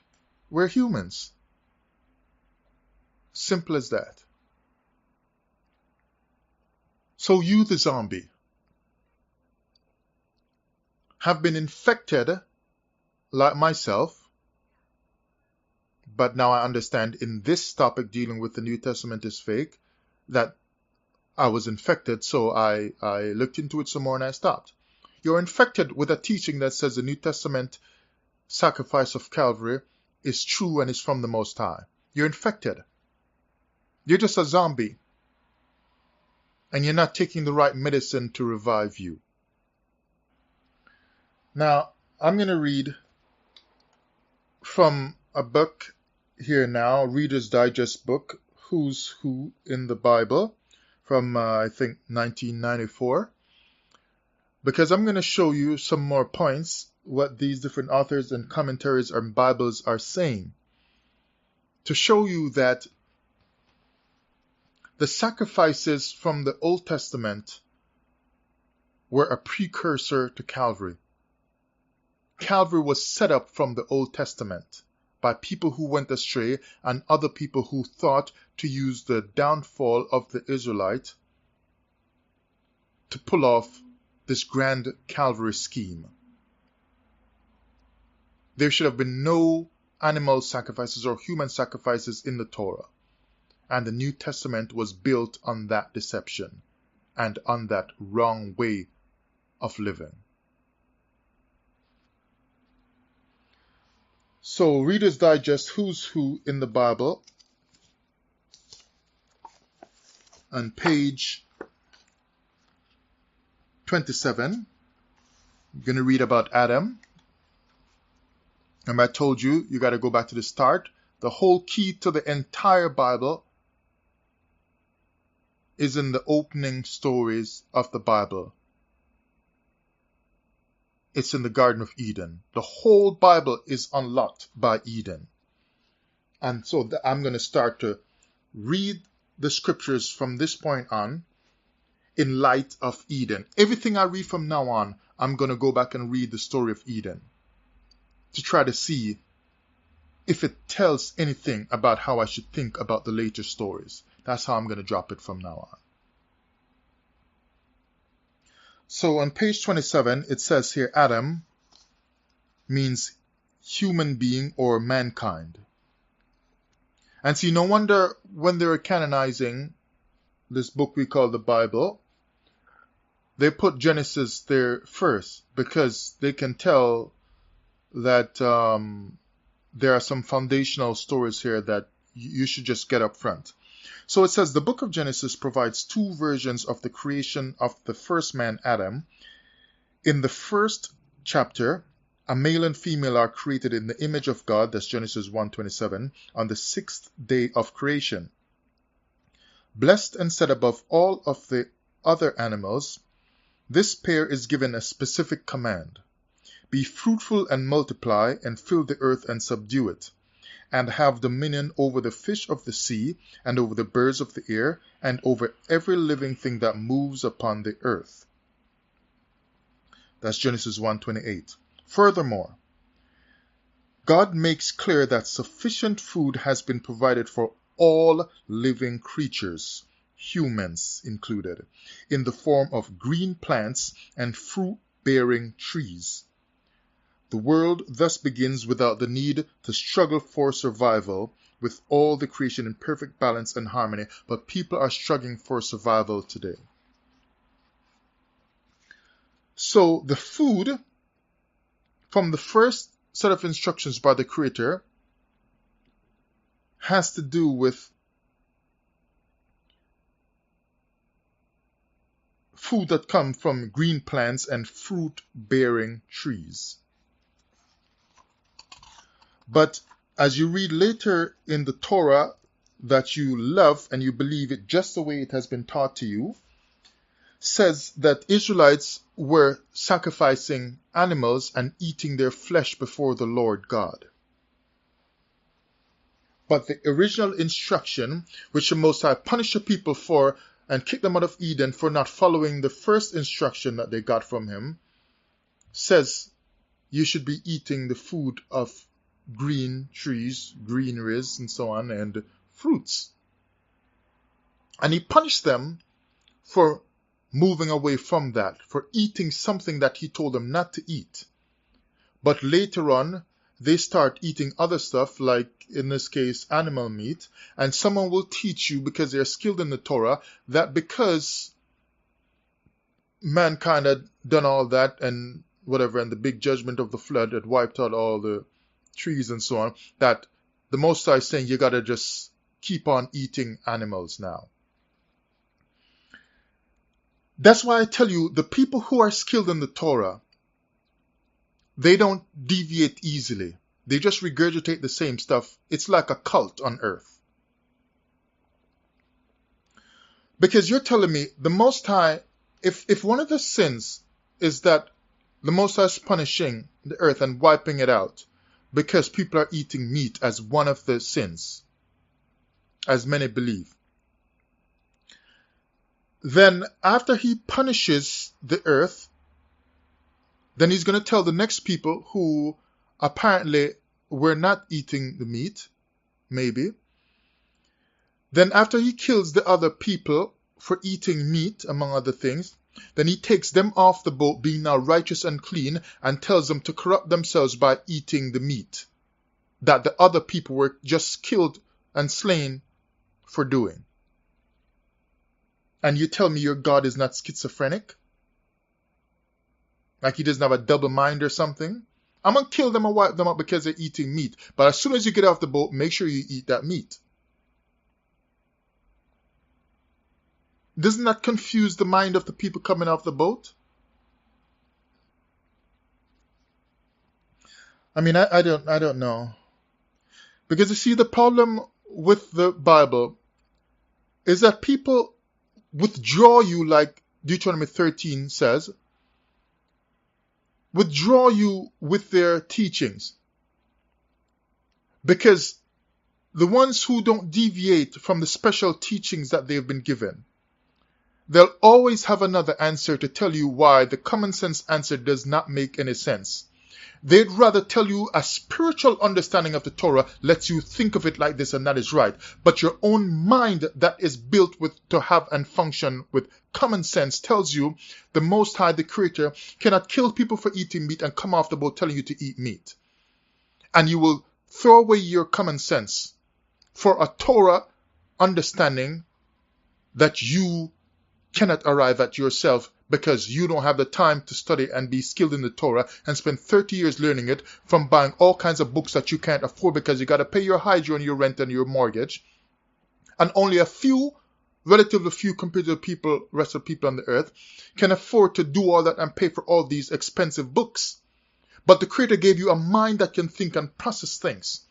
We're humans. Simple as that. So you, the zombie, have been infected like myself, but now I understand in this topic dealing with the New Testament is fake, that I was infected, so I looked into it some more and I stopped. You're infected with a teaching that says the New Testament sacrifice of Calvary is true and is from the Most High. You're infected. You're just a zombie. And you're not taking the right medicine to revive you. Now, I'm going to read from a book here now, Reader's Digest book, Who's Who in the Bible, from I think 1994, because I'm going to show you some more points, what these different authors and commentaries and Bibles are saying, to show you that the sacrifices from the Old Testament were a precursor to Calvary. Calvary was set up from the Old Testament by people who went astray and other people who thought to use the downfall of the Israelites to pull off this grand Calvary scheme. There should have been no animal sacrifices or human sacrifices in the Torah. And the New Testament was built on that deception and on that wrong way of living. So, Reader's Digest, Who's Who in the Bible, on page 27, I'm going to read about Adam. And I told you, you got to go back to the start. The whole key to the entire Bible is in the opening stories of the Bible. It's in the Garden of Eden. The whole Bible is unlocked by Eden. And so I'm going to start to read the scriptures from this point on in light of Eden. Everything I read from now on, I'm going to go back and read the story of Eden to try to see if it tells anything about how I should think about the later stories. That's how I'm going to drop it from now on. So on page 27, it says here, Adam means human being or mankind. And see, no wonder when they were canonizing this book we call the Bible, they put Genesis there first because they can tell that there are some foundational stories here that you should just get up front. So it says the book of Genesis provides two versions of the creation of the first man, Adam. In the first chapter, a male and female are created in the image of God, that's Genesis 1:27, on the sixth day of creation. Blessed and set above all of the other animals, this pair is given a specific command. Be fruitful and multiply and fill the earth and subdue it, and have dominion over the fish of the sea, and over the birds of the air, and over every living thing that moves upon the earth. That's Genesis 1:28. Furthermore, God makes clear that sufficient food has been provided for all living creatures, humans included, in the form of green plants and fruit-bearing trees. The world thus begins without the need to struggle for survival, with all the creation in perfect balance and harmony, but people are struggling for survival today. So the food from the first set of instructions by the Creator has to do with food that comes from green plants and fruit-bearing trees. But as you read later in the Torah that you love and you believe it just the way it has been taught to you, says that Israelites were sacrificing animals and eating their flesh before the Lord God. But the original instruction, which the Most High punished the people for and kicked them out of Eden for not following the first instruction that they got from him, says you should be eating the food of green trees, greeneries, and so on, and fruits. And he punished them for moving away from that, for eating something that he told them not to eat. But later on, they start eating other stuff, like in this case, animal meat, and someone will teach you, because they're skilled in the Torah, that because mankind had done all that and whatever, and the big judgment of the flood had wiped out all the trees and so on, that the Most High is saying you gotta just keep on eating animals now. That's why I tell you, the people who are skilled in the Torah, they don't deviate easily. They just regurgitate the same stuff. It's like a cult on earth. Because you're telling me the Most High, if one of the sins is that the Most High is punishing the earth and wiping it out because people are eating meat as one of the sins, as many believe, then after he punishes the earth, then he's going to tell the next people who apparently were not eating the meat, maybe. Then after he kills the other people for eating meat, among other things, then he takes them off the boat, being now righteous and clean, and tells them to corrupt themselves by eating the meat that the other people were just killed and slain for doing. And you tell me your God is not schizophrenic? Like he doesn't have a double mind or something? I'm going to kill them and wipe them up because they're eating meat. But as soon as you get off the boat, make sure you eat that meat. Doesn't that confuse the mind of the people coming off the boat? I mean, I don't know. Because you see, the problem with the Bible is that people withdraw you, like Deuteronomy 13 says, withdraw you with their teachings. Because the ones who don't deviate from the special teachings that they've been given, they'll always have another answer to tell you why the common sense answer does not make any sense. They'd rather tell you a spiritual understanding of the Torah lets you think of it like this and that is right. But your own mind that is built with to have and function with common sense tells you the Most High, the Creator, cannot kill people for eating meat and come off the boat telling you to eat meat. And you will throw away your common sense for a Torah understanding that you cannot arrive at yourself, because you don't have the time to study and be skilled in the Torah and spend 30 years learning it, from buying all kinds of books that you can't afford because you got to pay your hydro and your rent and your mortgage. And only a few, relatively few compared to the rest of the people on the earth, can afford to do all that and pay for all these expensive books. But the Creator gave you a mind that can think and process things.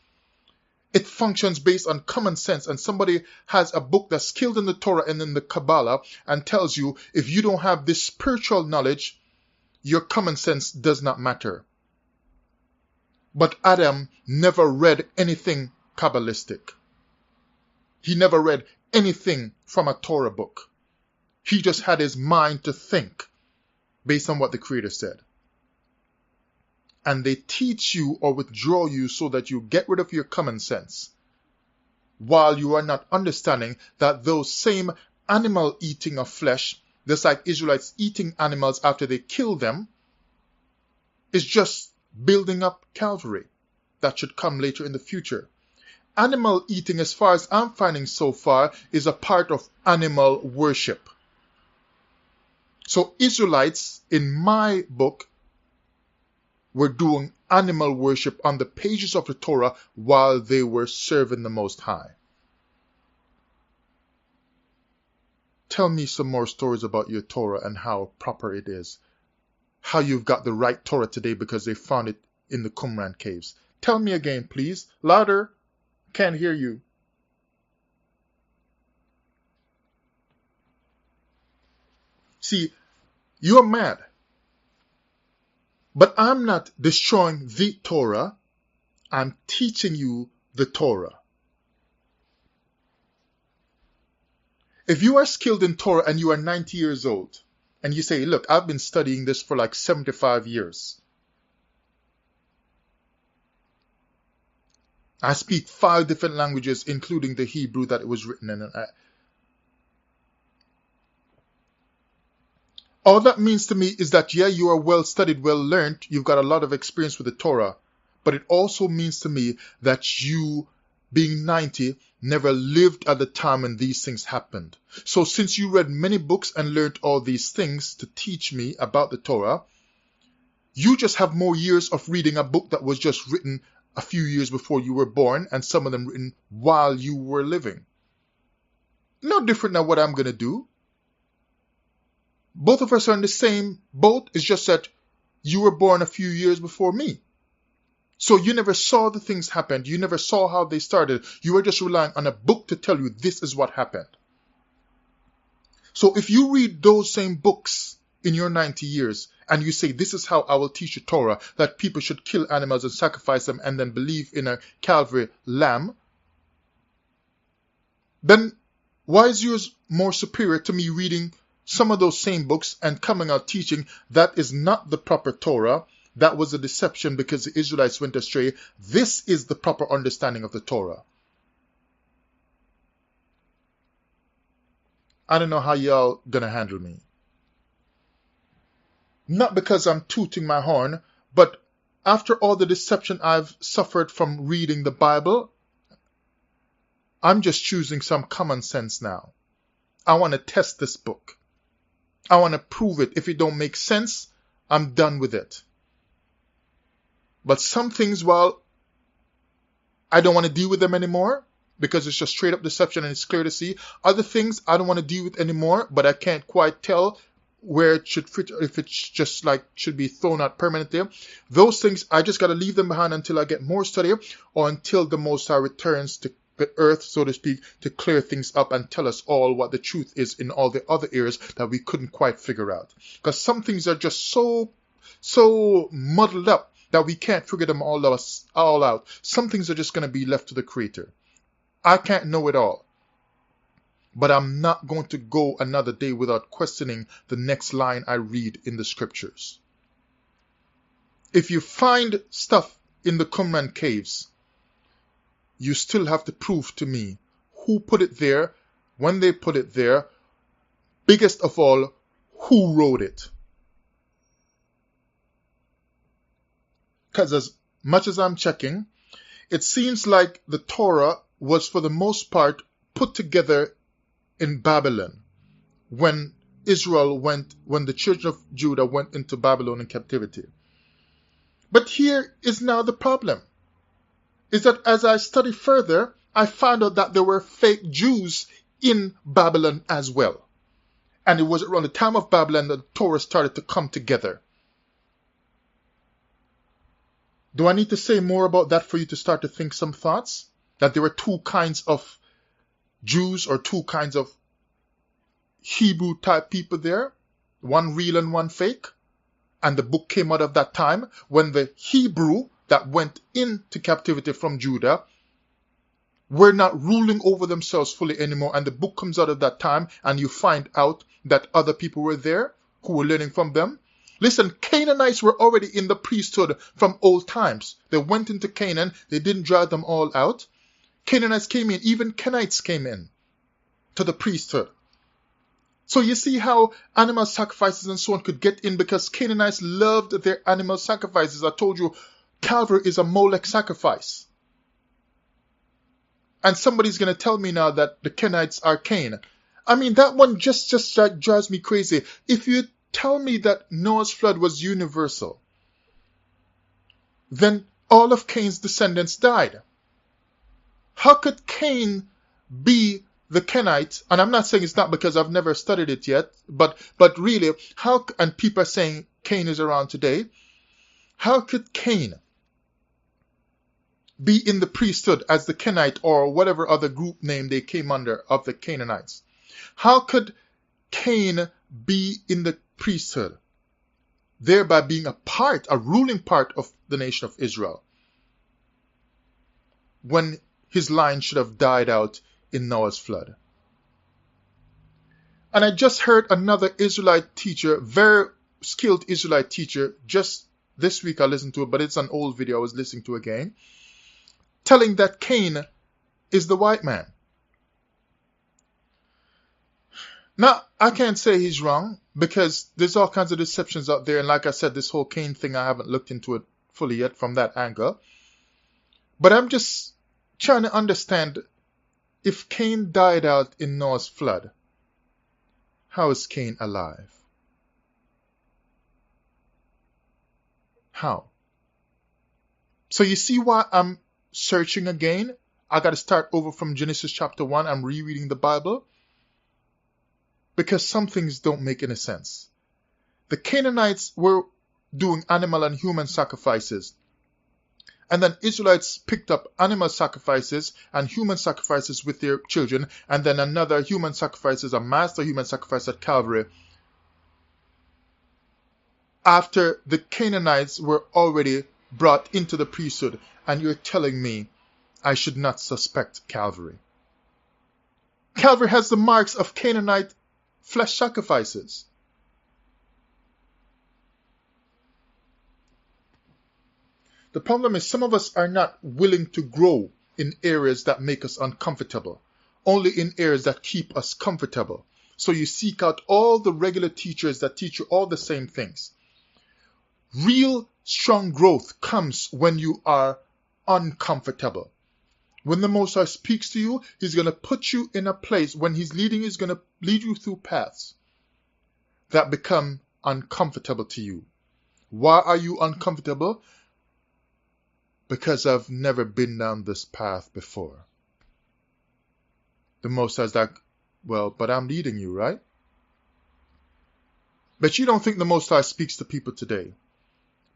It functions based on common sense, and somebody has a book that's skilled in the Torah and in the Kabbalah and tells you if you don't have this spiritual knowledge, your common sense does not matter. But Adam never read anything Kabbalistic. He never read anything from a Torah book. He just had his mind to think based on what the Creator said. And they teach you or withdraw you so that you get rid of your common sense, while you are not understanding that those same animal eating of flesh, just like Israelites eating animals after they kill them, is just building up Calvary that should come later in the future. Animal eating, as far as I'm finding so far, is a part of animal worship. So Israelites, in my book, were doing animal worship on the pages of the Torah while they were serving the Most High. Tell me some more stories about your Torah and how proper it is. How you've got the right Torah today because they found it in the Qumran caves. Tell me again, please. Louder. Can't hear you. See, you're mad. But I'm not destroying the Torah. I'm teaching you the Torah. If you are skilled in Torah and you are 90 years old, and you say, look, I've been studying this for like 75 years. I speak 5 different languages, including the Hebrew that it was written in. All that means to me is that, yeah, you are well studied, well learned, you've got a lot of experience with the Torah, But it also means to me that you, being 90, never lived at the time when these things happened. So since you read many books and learned all these things to teach me about the Torah, you just have more years of reading a book that was just written a few years before you were born, and some of them written while you were living. No different than what I'm going to do. Both of us are in the same boat. It's just that you were born a few years before me. So you never saw the things happen. You never saw how they started. You were just relying on a book to tell you this is what happened. So if you read those same books in your 90 years and you say, this is how I will teach you Torah, that people should kill animals and sacrifice them and then believe in a Calvary lamb, then why is yours more superior to me reading some of those same books and coming out teaching that is not the proper Torah? That was a deception because the Israelites went astray. This is the proper understanding of the Torah. I don't know how y'all gonna handle me. Not because I'm tooting my horn, but after all the deception I've suffered from reading the Bible, I'm just choosing some common sense now. I want to test this book. I want to prove it. If it don't make sense, I'm done with it. But some things, well, I don't want to deal with them anymore because it's just straight up deception and it's clear to see. Other things I don't want to deal with anymore, but I can't quite tell where it should fit, if it's just like should be thrown out permanently. Those things, I just got to leave them behind until I get more study or until the Most High returns to the earth, so to speak, to clear things up and tell us all what the truth is in all the other areas that we couldn't quite figure out. Because some things are just so muddled up that we can't figure them all out. Some things are just going to be left to the Creator. I can't know it all. But I'm not going to go another day without questioning the next line I read in the scriptures. If you find stuff in the Qumran caves, you still have to prove to me who put it there, when they put it there, biggest of all, who wrote it. Because as much as I'm checking, it seems like the Torah was for the most part put together in Babylon when the children of Judah went into Babylon in captivity. But here is now the problem, is that as I study further, I found out that there were fake Jews in Babylon as well. And it was around the time of Babylon that the Torah started to come together. Do I need to say more about that for you to start to think some thoughts? That there were two kinds of Jews or two kinds of Hebrew type people there, one real and one fake. And the book came out of that time when the Hebrew that went into captivity from Judah were not ruling over themselves fully anymore. And the book comes out of that time and you find out that other people were there who were learning from them. Listen, Canaanites were already in the priesthood from old times. They went into Canaan. They didn't drive them all out. Canaanites came in. Even Kenites came in to the priesthood. So you see how animal sacrifices and so on could get in because Canaanites loved their animal sacrifices. I told you, Calvary is a Molech sacrifice. And somebody's going to tell me now that the Kenites are Cain. I mean, that one just drives me crazy. If you tell me that Noah's flood was universal, then all of Cain's descendants died. How could Cain be the Kenite? And I'm not saying it's not because I've never studied it yet, but really, how, and people are saying Cain is around today, how could Cain be in the priesthood as the Kenite or whatever other group name they came under of the Canaanites? How could Cain be in the priesthood, thereby being a ruling part of the nation of Israel, when his line should have died out in Noah's flood? And I just heard another Israelite teacher, very skilled Israelite teacher, just this week I listened to it, but it's an old video I was listening to again, telling that Cain is the white man. Now, I can't say he's wrong because there's all kinds of deceptions out there. And like I said, this whole Cain thing, I haven't looked into it fully yet from that angle. But I'm just trying to understand, if Cain died out in Noah's flood, how is Cain alive? How? So you see why I'm searching again? I got to start over from Genesis chapter 1. I'm rereading the Bible. Because some things don't make any sense. The Canaanites were doing animal and human sacrifices. And then Israelites picked up animal sacrifices and human sacrifices with their children. And then another human sacrifices, a master human sacrifice at Calvary. After the Canaanites were already brought into the priesthood. And you're telling me I should not suspect Calvary. Calvary has the marks of Canaanite flesh sacrifices. The problem is some of us are not willing to grow in areas that make us uncomfortable, only in areas that keep us comfortable. So you seek out all the regular teachers that teach you all the same things. Real strong growth comes when you are uncomfortable. When the Most High speaks to you, He's going to put you in a place. When He's leading, He's going to lead you through paths that become uncomfortable to you. Why are you uncomfortable? Because I've never been down this path before. The Most High is like, well, but I'm leading you, right? But you don't think the Most High speaks to people today.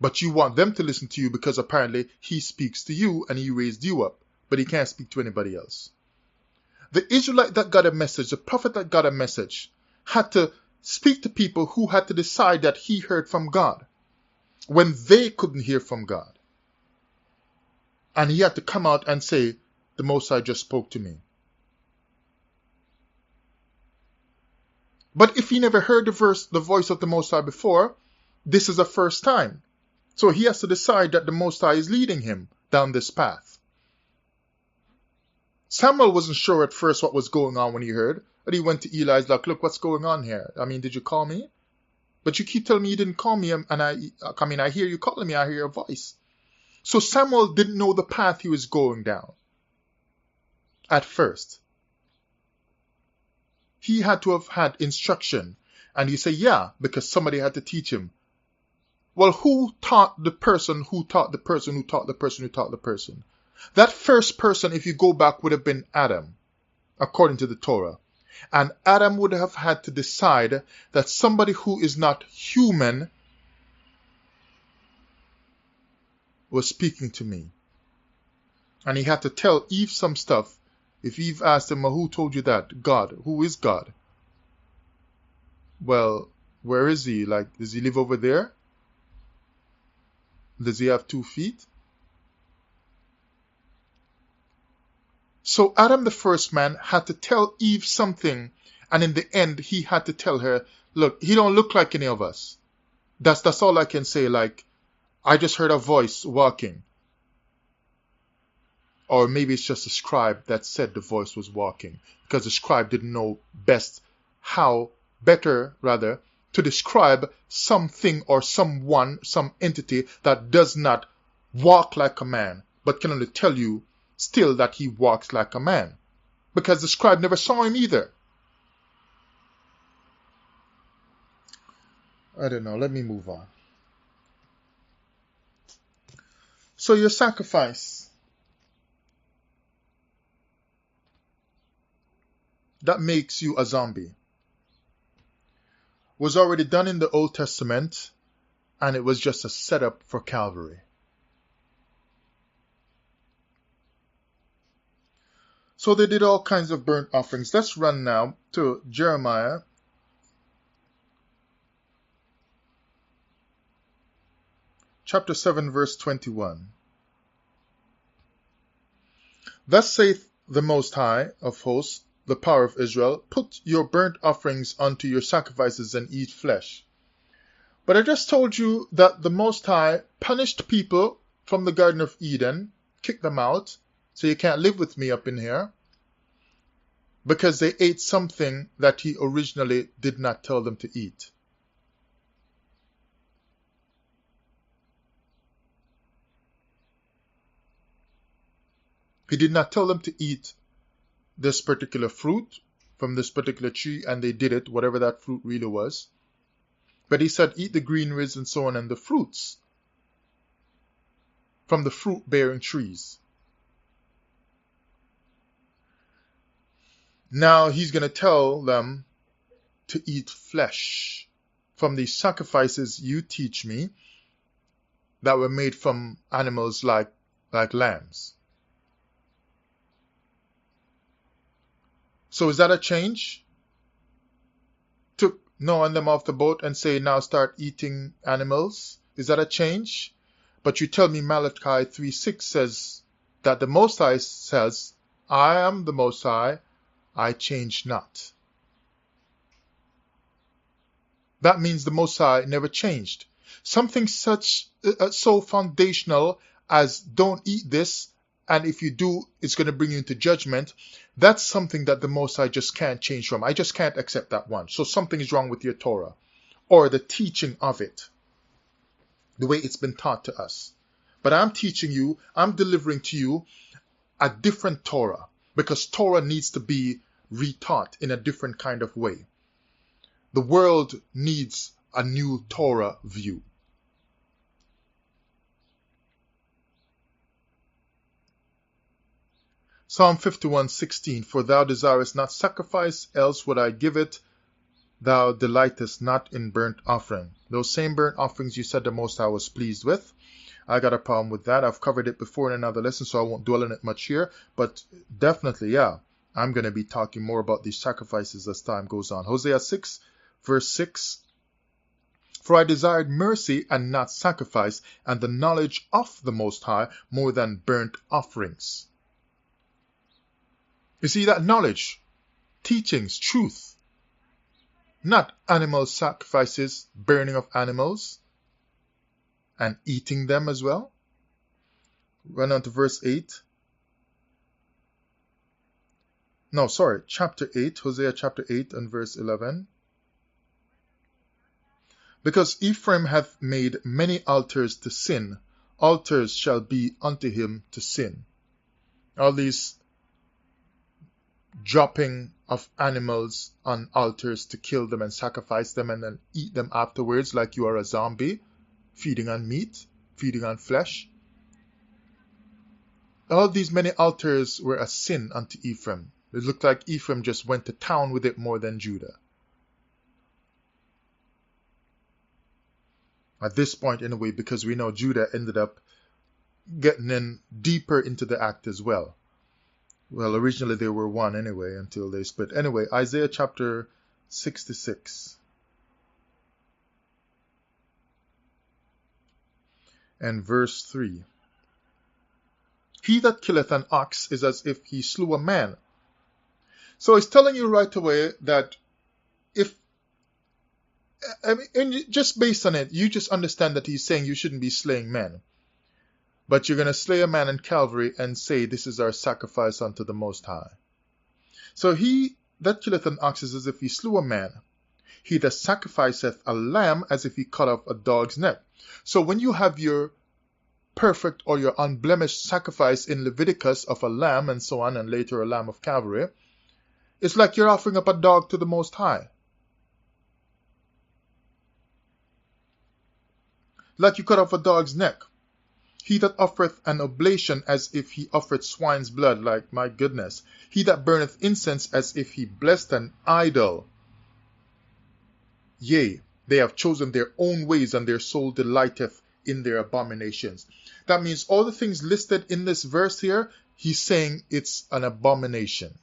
But you want them to listen to you because apparently He speaks to you and He raised you up. But He can't speak to anybody else. The Israelite that got a message, the prophet that got a message, had to speak to people who had to decide that he heard from God when they couldn't hear from God. And he had to come out and say, the Most High just spoke to me. But if he never heard the voice of the Most High before, this is a first time. So he has to decide that the Most High is leading him down this path. Samuel wasn't sure at first what was going on when he heard. But he went to Eli, like, look, what's going on here? I mean, did you call me? But you keep telling me you didn't call me, and I hear you calling me, I hear your voice. So Samuel didn't know the path he was going down at first. He had to have had instruction. And you say, yeah, because somebody had to teach him. Well, who taught the person who taught the person who taught the person who taught the person? That first person, if you go back, would have been Adam, according to the Torah. And Adam would have had to decide that somebody who is not human was speaking to me. And he had to tell Eve some stuff. If Eve asked him, well, who told you that? God. Who is God? Well, where is he? Like, does he live over there? Does he have 2 feet? So Adam, the first man, had to tell Eve something, and in the end, he had to tell her, look, he don't look like any of us. That's all I can say. Like, I just heard a voice walking. Or maybe it's just a scribe that said the voice was walking, because the scribe didn't know better to describe something or someone, some entity that does not walk like a man, but can only tell you still that he walks like a man, because the scribe never saw him either. I don't know, let me move on. So your sacrifice that makes you a zombie was already done in the Old Testament, and it was just a setup for Calvary. So they did all kinds of burnt offerings. Let's run now to Jeremiah chapter 7 verse 21. Thus saith the Most High of hosts, the power of Israel, put your burnt offerings unto your sacrifices and eat flesh. But I just told you that the Most High punished people from the Garden of Eden, kicked them out, so you can't live with me up in here, because they ate something that he originally did not tell them to eat. He did not tell them to eat this particular fruit from this particular tree, and they did it, whatever that fruit really was. But he said, eat the greeneries and so on, and the fruits from the fruit-bearing trees. Now he's going to tell them to eat flesh from the sacrifices you teach me that were made from animals like lambs. So is that a change? To Noah and them off the boat and say, now start eating animals? Is that a change? But you tell me Malachi 3:6 says that the Most High says, I am the Most High, I change not. That means the Most High never changed. Something so foundational as don't eat this, and if you do, it's going to bring you into judgment. That's something that the Most High just can't change from. I just can't accept that one. So something is wrong with your Torah, or the teaching of it, the way it's been taught to us. But I'm teaching you, I'm delivering to you a different Torah, because Torah needs to be retaught in a different kind of way. The world needs a new Torah view. Psalm 51:16, for thou desirest not sacrifice, else would I give it. Thou delightest not in burnt offering. Those same burnt offerings you said the Most High was pleased with. I got a problem with that. I've covered it before in another lesson, so I won't dwell on it much here. But definitely, yeah, I'm going to be talking more about these sacrifices as time goes on. Hosea 6, verse 6. For I desired mercy and not sacrifice, and the knowledge of the Most High more than burnt offerings. You see that knowledge, teachings, truth, not animal sacrifices, burning of animals, and eating them as well. Run on to verse 8. No, sorry, chapter 8, Hosea chapter 8 and verse 11. Because Ephraim hath made many altars to sin, altars shall be unto him to sin. All these dropping of animals on altars to kill them and sacrifice them and then eat them afterwards like you are a zombie, feeding on meat, feeding on flesh. All these many altars were a sin unto Ephraim. It looked like Ephraim just went to town with it more than Judah. At this point anyway, because we know Judah ended up getting in deeper into the act as well. Well, originally they were one anyway until they split. Anyway, Isaiah chapter 66. And verse 3. He that killeth an ox is as if he slew a man. So it's telling you right away that and just based on it, you just understand that he's saying you shouldn't be slaying men. But you're going to slay a man in Calvary and say, this is our sacrifice unto the Most High. So he that killeth an ox is as if he slew a man. He that sacrificeth a lamb as if he cut off a dog's neck. So when you have your perfect or your unblemished sacrifice in Leviticus of a lamb and so on, and later a lamb of Calvary, it's like you're offering up a dog to the Most High. Like you cut off a dog's neck. He that offereth an oblation as if he offered swine's blood, like, my goodness. He that burneth incense as if he blessed an idol. Yea, they have chosen their own ways, and their soul delighteth in their abominations. That means all the things listed in this verse here, he's saying it's an abomination.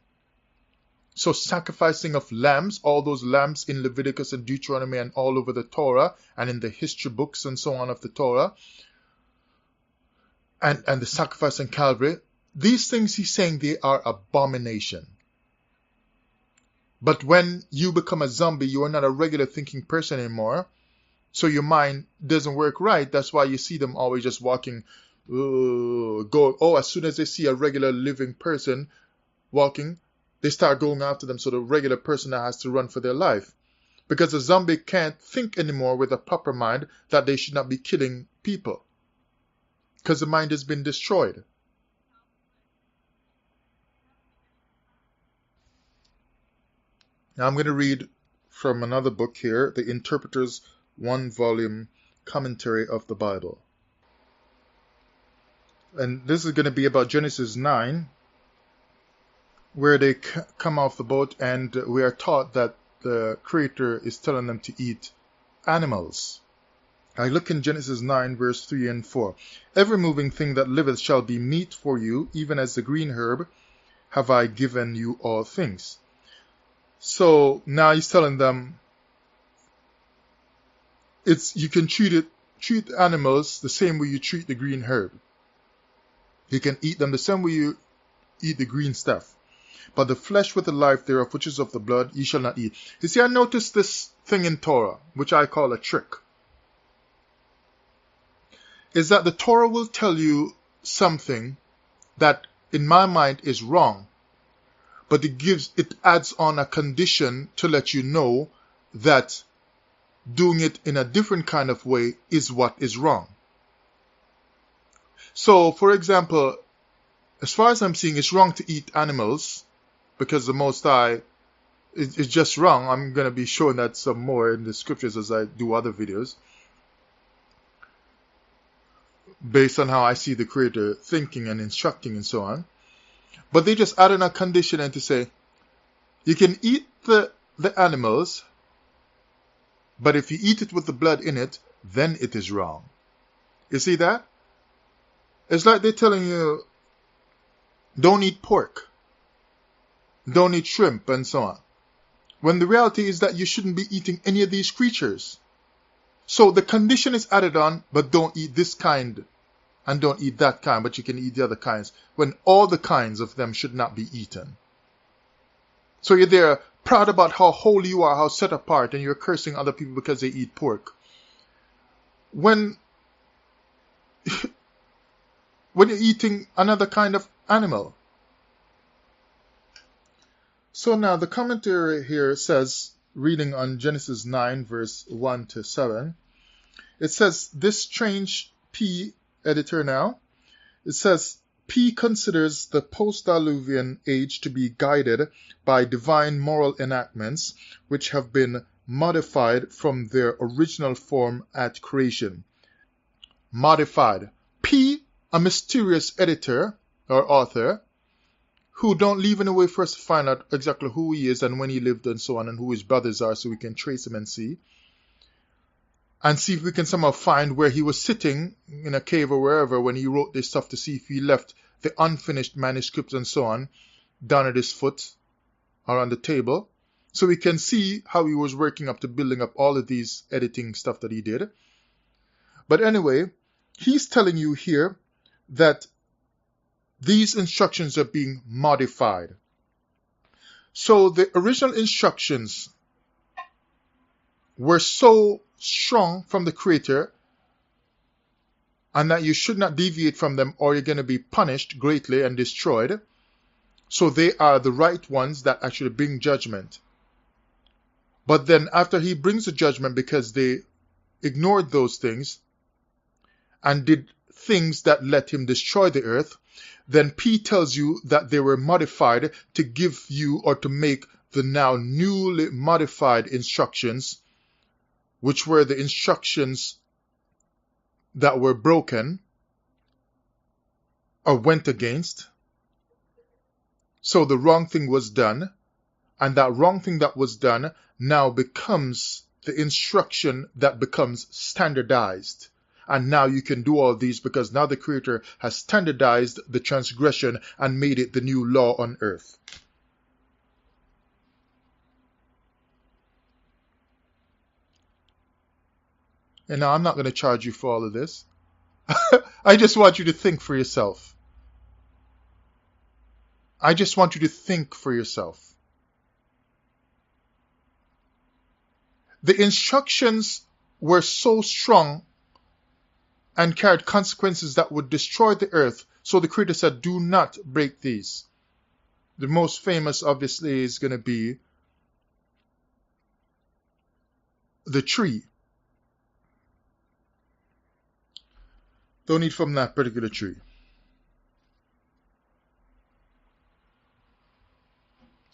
So sacrificing of lambs, all those lambs in Leviticus and Deuteronomy and all over the Torah and in the history books and so on of the Torah, and the sacrifice in Calvary, these things he's saying they are abomination. But when you become a zombie, you are not a regular thinking person anymore. So your mind doesn't work right. That's why you see them always just walking, as soon as they see a regular living person walking, they start going after them. So the regular person now has to run for their life. Because a zombie can't think anymore with a proper mind that they should not be killing people. Because the mind has been destroyed. Now I'm going to read from another book here, the Interpreter's 1-volume commentary of the Bible. And this is going to be about Genesis 9, where they come off the boat and we are taught that the Creator is telling them to eat animals. I look in Genesis 9, verse 3 and 4. Every moving thing that liveth shall be meat for you, even as the green herb have I given you all things. So now he's telling them you can treat animals the same way you treat the green herb. You can eat them the same way you eat the green stuff. But the flesh with the life thereof, which is of the blood, ye shall not eat. You see, I noticed this thing in Torah, which I call a trick. Is that the Torah will tell you something that in my mind is wrong, but it adds on a condition to let you know that doing it in a different kind of way is what is wrong. So, for example, as far as I'm seeing, it's wrong to eat animals because the Most High is just wrong. I'm going to be showing that some more in the scriptures as I do other videos, based on how I see the Creator thinking and instructing and so on. But they just add in a condition and to say, you can eat the animals, but if you eat it with the blood in it, then it is wrong. You see that? It's like they're telling you, don't eat pork, don't eat shrimp, and so on. When the reality is that you shouldn't be eating any of these creatures. So the condition is added on, but don't eat this kind and don't eat that kind, but you can eat the other kinds, when all the kinds of them should not be eaten. So you're there proud about how holy you are, how set apart, and you're cursing other people because they eat pork. When you're eating another kind of animal. So now the commentary here says, reading on Genesis 9, verse 1 to 7, it says, this strange P editor now, it says, P considers the post-Diluvian age to be guided by divine moral enactments which have been modified from their original form at creation. Modified. P, a mysterious editor or author, who don't leave any way for us to find out exactly who he is and when he lived and so on, and who his brothers are, so we can trace him and see if we can somehow find where he was sitting in a cave or wherever when he wrote this stuff, to see if he left the unfinished manuscripts and so on down at his foot or on the table, so we can see how he was working up to building up all of these editing stuff that he did. But anyway, he's telling you here that these instructions are being modified. So the original instructions were so strong from the Creator, and that you should not deviate from them or you're going to be punished greatly and destroyed. So they are the right ones that actually bring judgment. But then after he brings the judgment because they ignored those things and did things that let him destroy the earth, then P tells you that they were modified to give you or to make the now newly modified instructions, which were the instructions that were broken or went against. So the wrong thing was done, and that wrong thing that was done now becomes the instruction that becomes standardized. And now you can do all these because now the Creator has standardized the transgression and made it the new law on earth. And now I'm not going to charge you for all of this. I just want you to think for yourself. I just want you to think for yourself. The instructions were so strong and carried consequences that would destroy the earth. So the Creator said, do not break these. The most famous, obviously, is going to be the tree. Don't eat from that particular tree.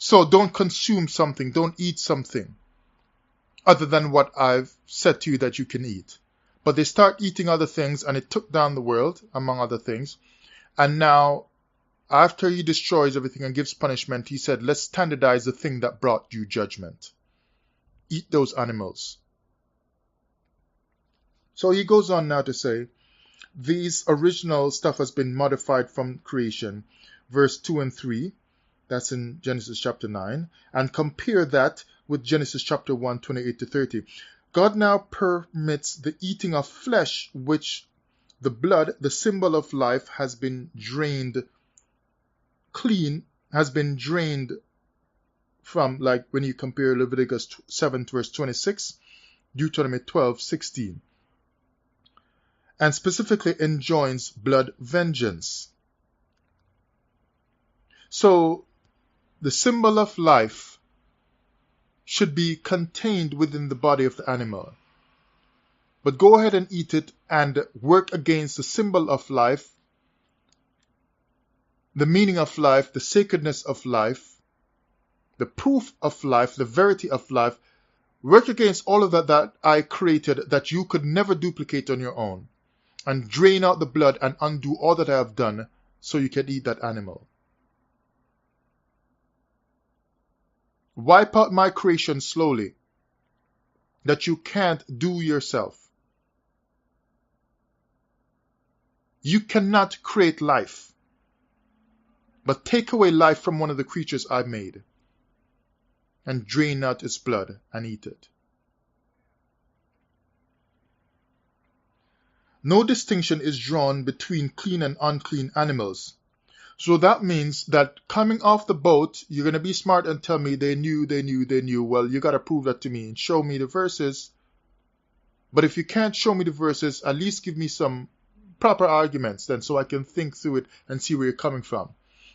So don't consume something, don't eat something other than what I've said to you that you can eat. But they start eating other things, and it took down the world, among other things. And now, after he destroys everything and gives punishment, he said, let's standardize the thing that brought you judgment. Eat those animals. So he goes on now to say, these original stuff has been modified from creation, verse 2 and 3, that's in Genesis chapter 9, and compare that with Genesis chapter 1, 28 to 30. God now permits the eating of flesh, which the blood, the symbol of life, has been drained clean, has been drained from, like when you compare Leviticus 7 verse 26, Deuteronomy 12, 16. And specifically enjoins blood vengeance. So the symbol of life should be contained within the body of the animal. But go ahead and eat it and work against the symbol of life, the meaning of life, the sacredness of life, the proof of life, the verity of life. Work against all of that I created that you could never duplicate on your own. And drain out the blood and undo all that I have done so you can eat that animal. Wipe out my creation slowly that you can't do yourself. You cannot create life, but take away life from one of the creatures I made and drain out its blood and eat it. No distinction is drawn between clean and unclean animals. So that means that coming off the boat, you're going to be smart and tell me they knew. Well, you got to prove that to me and show me the verses. But if you can't show me the verses, at least give me some proper arguments then so I can think through it and see where you're coming from.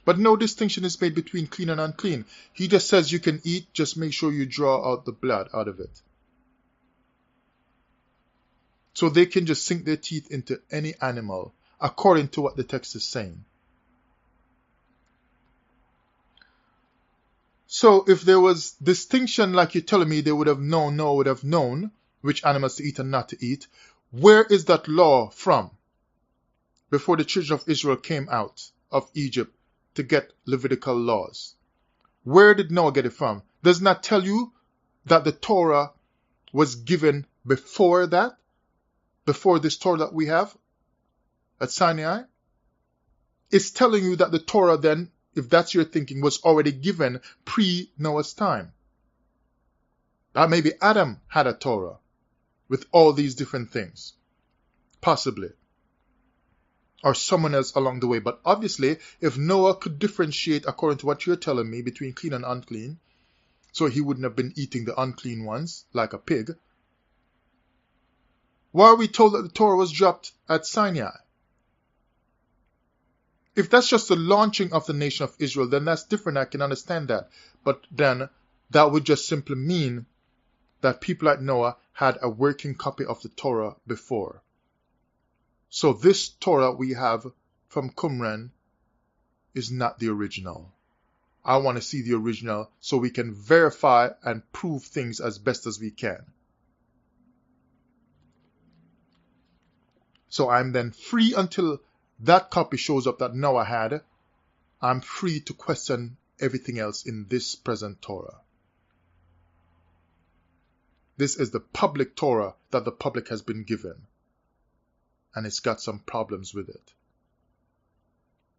But no distinction is made between clean and unclean. He just says you can eat, just make sure you draw out the blood out of it. So they can just sink their teeth into any animal according to what the text is saying. So if there was distinction like you're telling me, they would have known, Noah would have known which animals to eat and not to eat. Where is that law from? Before the children of Israel came out of Egypt to get Levitical laws. Where did Noah get it from? Does not tell you that the Torah was given before that? Before this Torah that we have at Sinai? It's telling you that the Torah then, if that's your thinking, was already given pre-Noah's time. That maybe Adam had a Torah with all these different things. Possibly. Or someone else along the way. But obviously, if Noah could differentiate according to what you're telling me between clean and unclean, so he wouldn't have been eating the unclean ones like a pig, why are we told that the Torah was dropped at Sinai? If that's just the launching of the nation of Israel, then that's different. I can understand that. But then that would just simply mean that people like Noah had a working copy of the Torah before. So this Torah we have from Qumran is not the original. I want to see the original so we can verify and prove things as best as we can. So I'm then free until that copy shows up that Noah had. I'm free to question everything else in this present Torah. This is the public Torah that the public has been given. And it's got some problems with it.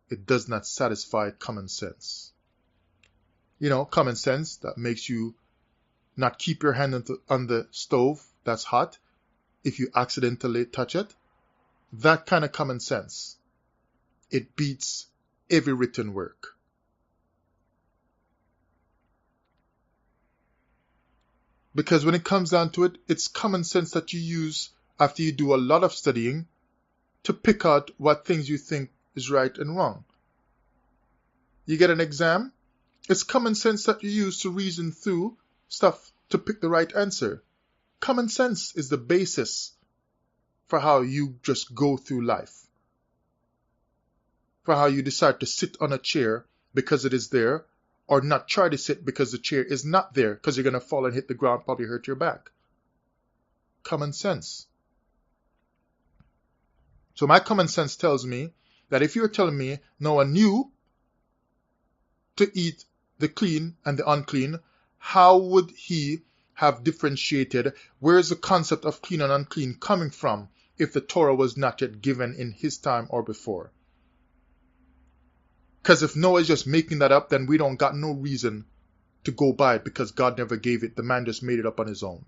It does not satisfy common sense. You know, common sense that makes you not keep your hand on the stove that's hot if you accidentally touch it. That kind of common sense. It beats every written work. Because when it comes down to it, it's common sense that you use after you do a lot of studying to pick out what things you think is right and wrong. You get an exam, it's common sense that you use to reason through stuff to pick the right answer. Common sense is the basis for how you just go through life. For how you decide to sit on a chair because it is there, or not try to sit because the chair is not there, because you're going to fall and hit the ground, probably hurt your back. Common sense. So my common sense tells me that if you're telling me Noah knew to eat the clean and the unclean, how would he have differentiated where's the concept of clean and unclean coming from if the Torah was not yet given in his time or before? Because if Noah is just making that up, then we don't got no reason to go by it, because God never gave it. The man just made it up on his own.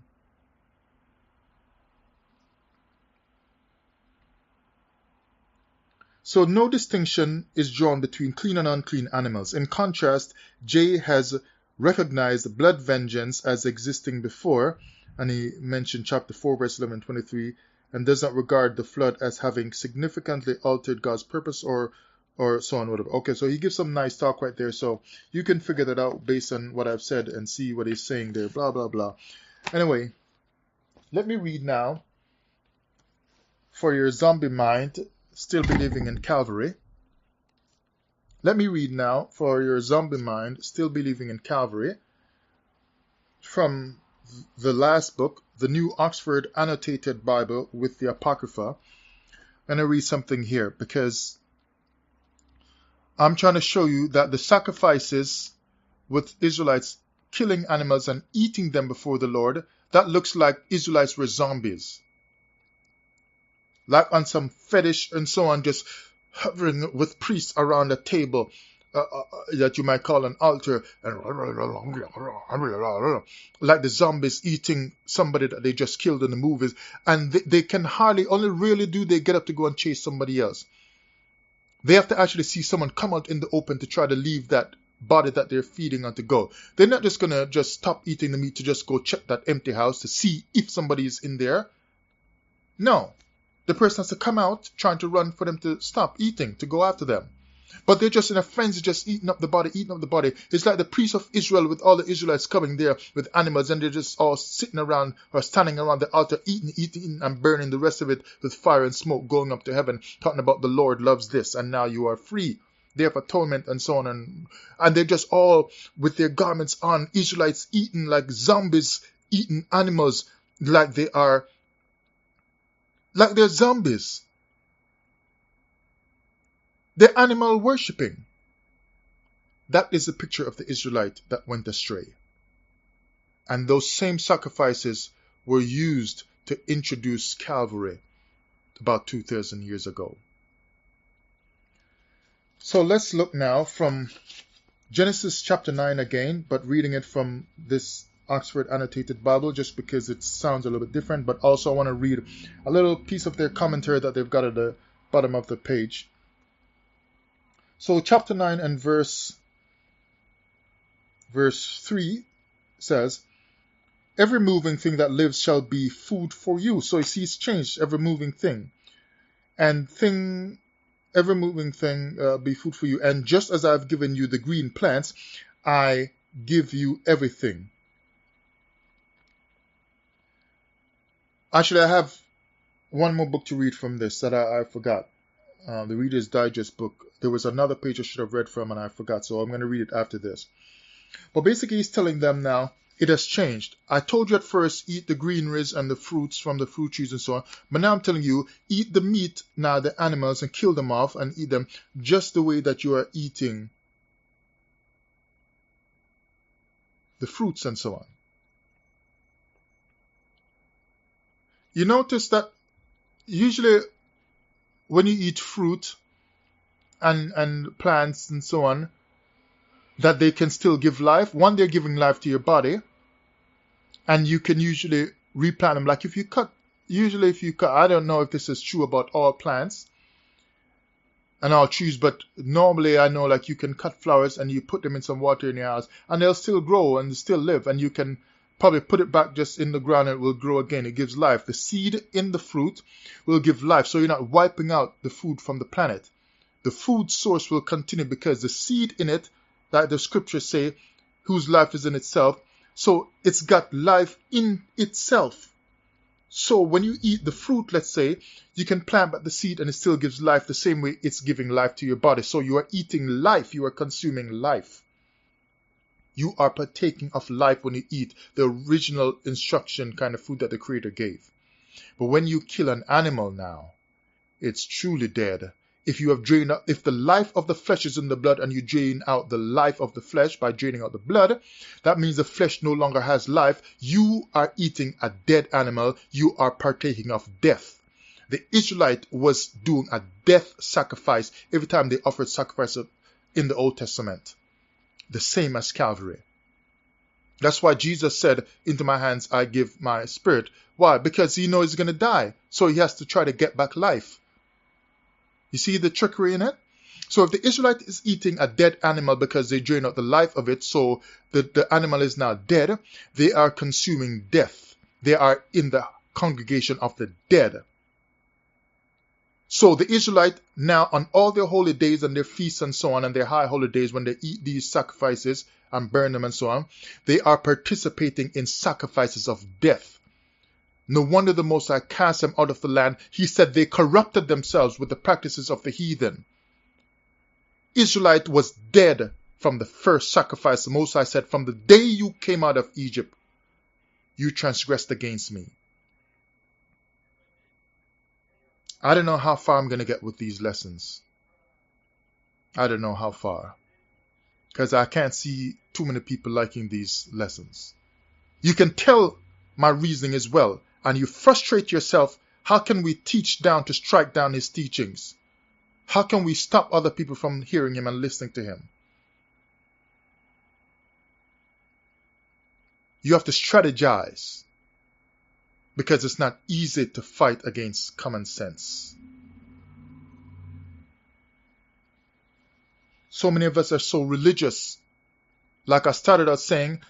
So no distinction is drawn between clean and unclean animals. In contrast, J has recognized blood vengeance as existing before, and he mentioned chapter 4, verse 11 and 23, and does not regard the flood as having significantly altered God's purpose or so on, whatever. Okay, so he gives some nice talk right there, so you can figure that out based on what I've said and see what he's saying there, blah, blah, blah. Anyway, let me read now for your zombie mind, still believing in Calvary. Let me read now for your zombie mind, still believing in Calvary, from the last book, the New Oxford Annotated Bible with the Apocrypha. I'm going to read something here because I'm trying to show you that the sacrifices with Israelites killing animals and eating them before the Lord, that looks like Israelites were zombies. Like on some fetish and so on, just hovering with priests around a table that you might call an altar, and like the zombies eating somebody that they just killed in the movies, and they can hardly, only really do they get up to go and chase somebody else. They have to actually see someone come out in the open to try to leave that body that they're feeding on to go. They're not just going to just stop eating the meat to just go check that empty house to see if somebody is in there. No. The person has to come out trying to run for them to stop eating, to go after them. But they're just in a frenzy, just eating up the body. It's like the priests of Israel with all the Israelites coming there with animals, and they're just all sitting around or standing around the altar, eating, and burning the rest of it with fire and smoke, going up to heaven, talking about the Lord loves this, and now you are free. They have atonement and so on. And they're just all with their garments on, Israelites eating like zombies, eating animals like they're zombies. They're animal worshipping. That is the picture of the Israelite that went astray. And those same sacrifices were used to introduce Calvary about 2,000 years ago. So let's look now from Genesis chapter 9 again, but reading it from this Oxford Annotated Bible just because it sounds a little bit different, but also I want to read a little piece of their commentary that they've got at the bottom of the page. So chapter 9 and verse 3 says, every moving thing that lives shall be food for you. So you see it's changed, every moving thing. And every moving thing be food for you. And just as I've given you the green plants, I give you everything. Actually, I have one more book to read from this that I forgot. The Reader's Digest book. There was another page I should have read from and I forgot, so I'm going to read it after this. But basically he's telling them now, it has changed. I told you at first, eat the greeneries and the fruits from the fruit trees and so on. But now I'm telling you, eat the meat, now the animals, and kill them off and eat them just the way that you are eating the fruits and so on. You notice that usually when you eat fruit and plants and so on, that they can still give life. One, they're giving life to your body, and you can usually replant them. Like if you cut, I don't know if this is true about all plants and all trees, but normally I know like you can cut flowers and you put them in some water in your house and they'll still grow and still live, and you can probably put it back just in the ground and it will grow again. It gives life. The seed in the fruit will give life, so you're not wiping out the food from the planet. The food source will continue because the seed in it, like the scriptures say, whose life is in itself, so it's got life in itself. So when you eat the fruit, let's say, you can plant back the seed and it still gives life the same way it's giving life to your body. So you are eating life, you are consuming life. You are partaking of life when you eat the original instruction kind of food that the Creator gave. But when you kill an animal now, it's truly dead. If you have drained out, if the life of the flesh is in the blood and you drain out the life of the flesh by draining out the blood, that means the flesh no longer has life. You are eating a dead animal. You are partaking of death. The Israelite was doing a death sacrifice every time they offered sacrifice in the Old Testament. The same as Calvary. That's why Jesus said, into my hands I give my spirit. Why? Because he knows he's going to die. So he has to try to get back life. You see the trickery in it? So if the Israelite is eating a dead animal because they drain out the life of it, so the animal is now dead, they are consuming death. They are in the congregation of the dead. So the Israelite now on all their holy days and their feasts and so on and their high holidays when they eat these sacrifices and burn them and so on, they are participating in sacrifices of death. No wonder the Most High cast them out of the land. He said they corrupted themselves with the practices of the heathen. Israelite was dead from the first sacrifice. The Most High said, from the day you came out of Egypt, you transgressed against me. I don't know how far I'm going to get with these lessons. I don't know how far. Because I can't see too many people liking these lessons. You can tell my reasoning as well. And you frustrate yourself. How can we teach down to strike down his teachings? How can we stop other people from hearing him and listening to him? You have to strategize. Because it's not easy to fight against common sense. So many of us are so religious. Like I started out saying,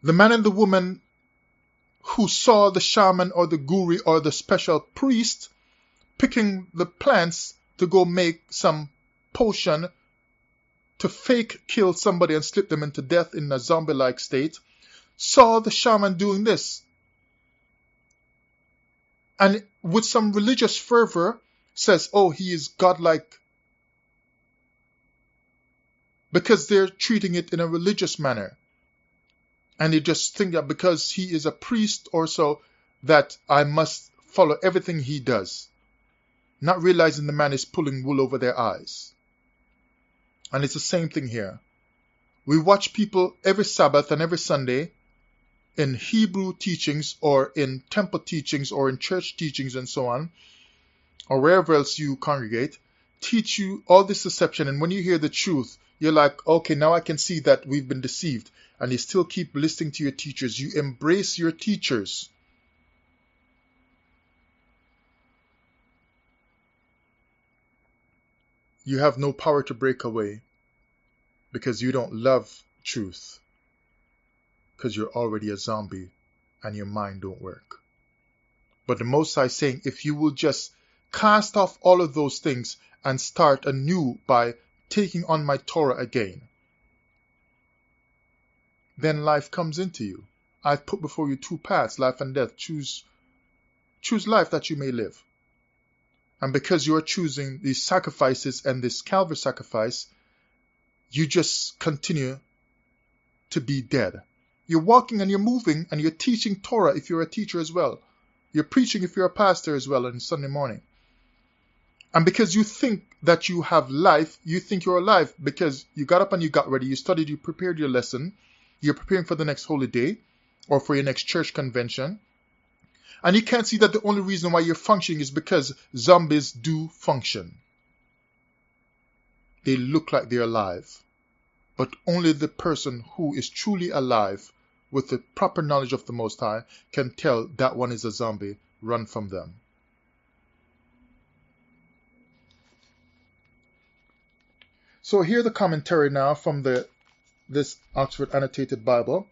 the man and the woman who saw the shaman or the guru or the special priest picking the plants to go make some potion to fake kill somebody and slip them into death in a zombie-like state, saw the shaman doing this. And with some religious fervor says, oh, he is godlike. Because they're treating it in a religious manner. And they just think that because he is a priest or so, that I must follow everything he does. Not realizing the man is pulling wool over their eyes. And it's the same thing here. We watch people every Sabbath and every Sunday in Hebrew teachings or in temple teachings or in church teachings and so on, or wherever else you congregate, teach you all this deception. And when you hear the truth, you're like, okay, now I can see that we've been deceived. And you still keep listening to your teachers. You embrace your teachers. You have no power to break away because you don't love truth. Because you're already a zombie and your mind don't work. But the Most High is saying, if you will just cast off all of those things and start anew by taking on my Torah again, then life comes into you. I've put before you two paths, life and death. Choose life that you may live. And because you're choosing these sacrifices and this Calvary sacrifice, you just continue to be dead. You're walking and you're moving and you're teaching Torah if you're a teacher as well. You're preaching if you're a pastor as well on Sunday morning. And because you think that you have life, you think you're alive because you got up and you got ready, you studied, you prepared your lesson, you're preparing for the next holy day or for your next church convention. And you can't see that the only reason why you're functioning is because zombies do function. They look like they're alive. But only the person who is truly alive with the proper knowledge of the Most High can tell that one is a zombie. Run from them. So here the commentary now from this Oxford Annotated Bible.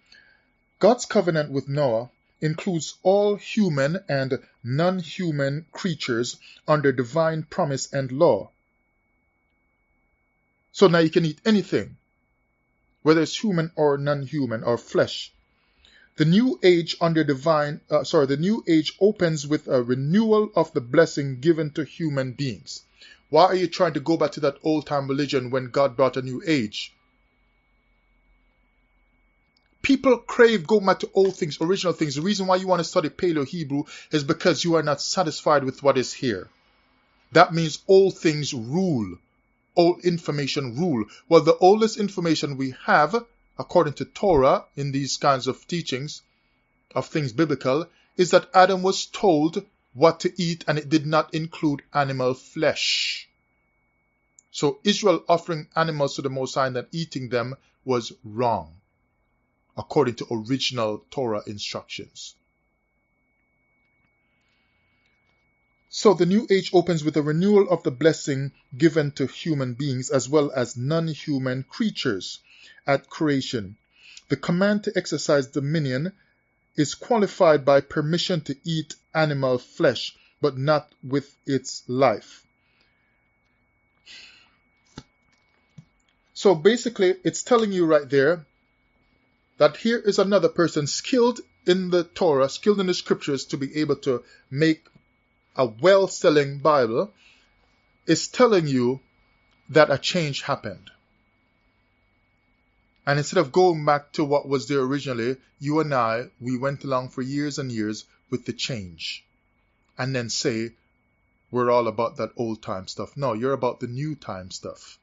God's covenant with Noah includes all human and non-human creatures under divine promise and law. So now you can eat anything, whether it's human or non-human or flesh. The new age the new age opens with a renewal of the blessing given to human beings. Why are you trying to go back to that old time religion when God brought a new age? People crave, go back to old things, original things. The reason why you want to study Paleo Hebrew is because you are not satisfied with what is here. That means old things rule. Old information rule. Well, the oldest information we have, according to Torah, in these kinds of teachings of things biblical, is that Adam was told what to eat, and it did not include animal flesh. So Israel offering animals to the Most High and then eating them was wrong, according to original Torah instructions. So the new age opens with a renewal of the blessing given to human beings as well as non-human creatures at creation. The command to exercise dominion is qualified by permission to eat animal flesh, but not with its life. So basically, it's telling you right there that here is another person skilled in the Torah, skilled in the scriptures to be able to make a well-selling Bible. Is telling you that a change happened. And instead of going back to what was there originally, you and I, we went along for years and years with the change. And then say, we're all about that old time stuff. No, you're about the new time stuff.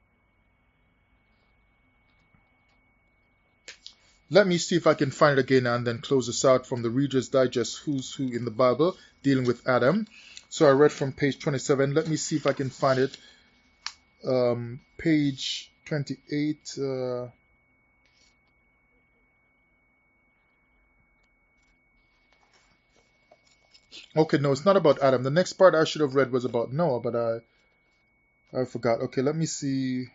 Let me see if I can find it again and then close this out from the Reader's Digest Who's Who in the Bible dealing with Adam. So I read from page 27. Let me see if I can find it. Page 28. Okay, no, it's not about Adam. The next part I should have read was about Noah, but I forgot. Okay, let me see.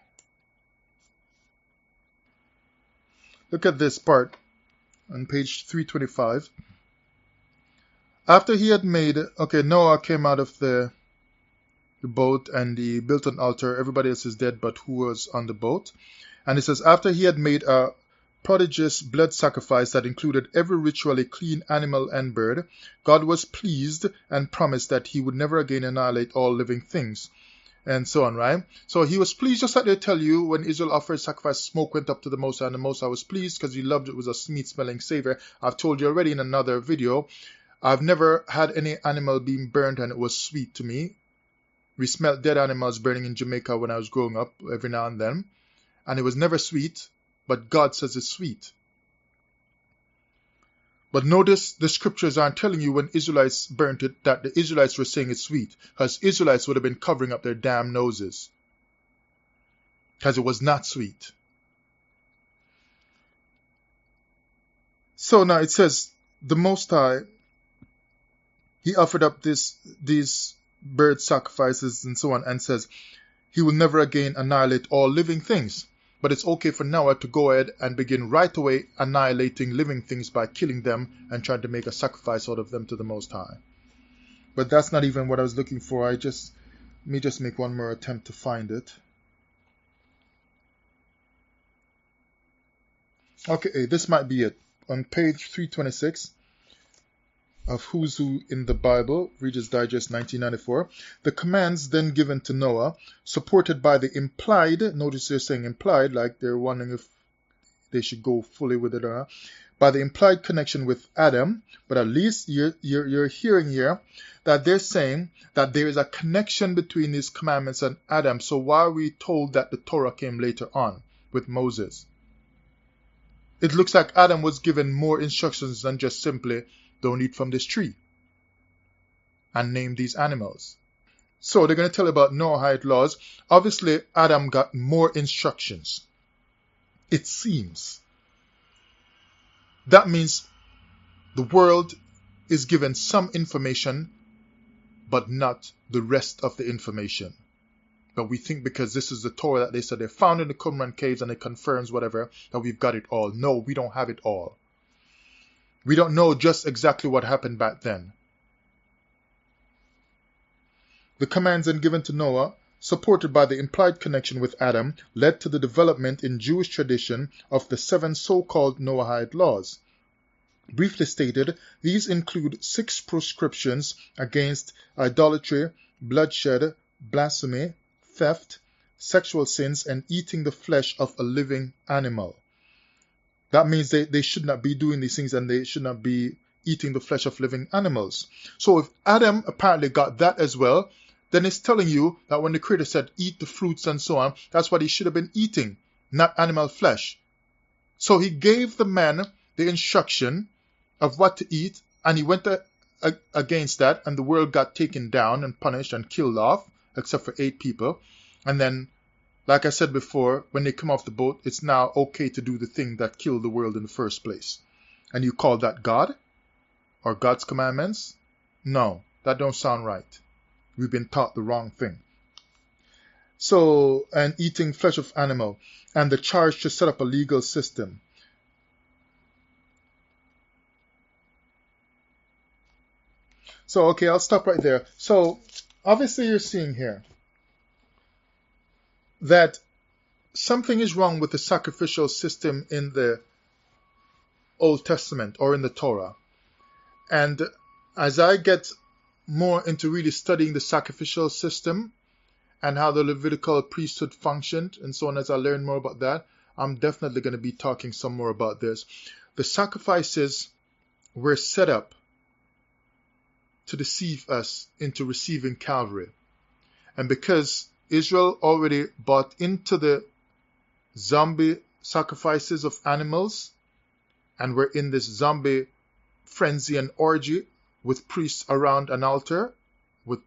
Look at this part on page 325. After he had made, Noah came out of the boat and he built an altar. Everybody else is dead, but who was on the boat? And it says, after he had made a prodigious blood sacrifice that included every ritually clean animal and bird, God was pleased and promised that he would never again annihilate all living things. And so on, right? So he was pleased, just like they tell you, when Israel offered sacrifice, smoke went up to the Most High, and the Most High was pleased because he loved it. It was a sweet-smelling savor. I've told you already in another video, I've never had any animal being burned and it was sweet to me. We smelled dead animals burning in Jamaica when I was growing up every now and then, and it was never sweet, but God says it's sweet. But notice the scriptures aren't telling you when Israelites burnt it that the Israelites were saying it's sweet, because Israelites would have been covering up their damn noses, because it was not sweet. So now it says, the Most High, he offered up these bird sacrifices and so on, and says he will never again annihilate all living things. But it's okay for Noah to go ahead and begin right away annihilating living things by killing them and trying to make a sacrifice out of them to the Most High. But that's not even what I was looking for. Let me just make one more attempt to find it. Okay, this might be it. On page 326 of Who's Who in the Bible, Reader's Digest 1994, the commands then given to Noah, supported by the implied, notice they're saying implied, like they're wondering if they should go fully with it or not, by the implied connection with Adam, but at least you're hearing here that they're saying that there is a connection between these commandments and Adam. So why are we told that the Torah came later on with Moses? It looks like Adam was given more instructions than just simply, don't eat from this tree and name these animals. So they're going to tell about Noahide laws. Obviously, Adam got more instructions. It seems. That means the world is given some information, but not the rest of the information. But we think because this is the Torah that they said they found in the Qumran caves and it confirms whatever, that we've got it all. No, we don't have it all. We don't know just exactly what happened back then. The commands then given to Noah, supported by the implied connection with Adam, led to the development in Jewish tradition of the 7 so-called Noahide laws. Briefly stated, these include 6 prescriptions against idolatry, bloodshed, blasphemy, theft, sexual sins, and eating the flesh of a living animal. That means they should not be doing these things, and they should not be eating the flesh of living animals. So if Adam apparently got that as well, then it's telling you that when the Creator said eat the fruits and so on, that's what he should have been eating, not animal flesh. So he gave the man the instruction of what to eat, and he went against that, and the world got taken down and punished and killed off, except for 8 people. And then, like I said before, when they come off the boat, it's now okay to do the thing that killed the world in the first place. And you call that God? Or God's commandments? No, that don't sound right. We've been taught the wrong thing. So, and eating flesh of animal, and the charge to set up a legal system. So, okay, I'll stop right there. So, obviously you're seeing here that something is wrong with the sacrificial system in the Old Testament or in the Torah. And as I get more into really studying the sacrificial system and how the Levitical priesthood functioned and so on, as I learn more about that, I'm definitely going to be talking some more about this. The sacrifices were set up to deceive us into receiving Calvary. And because Israel already bought into the zombie sacrifices of animals and were in this zombie frenzy and orgy with priests around an altar with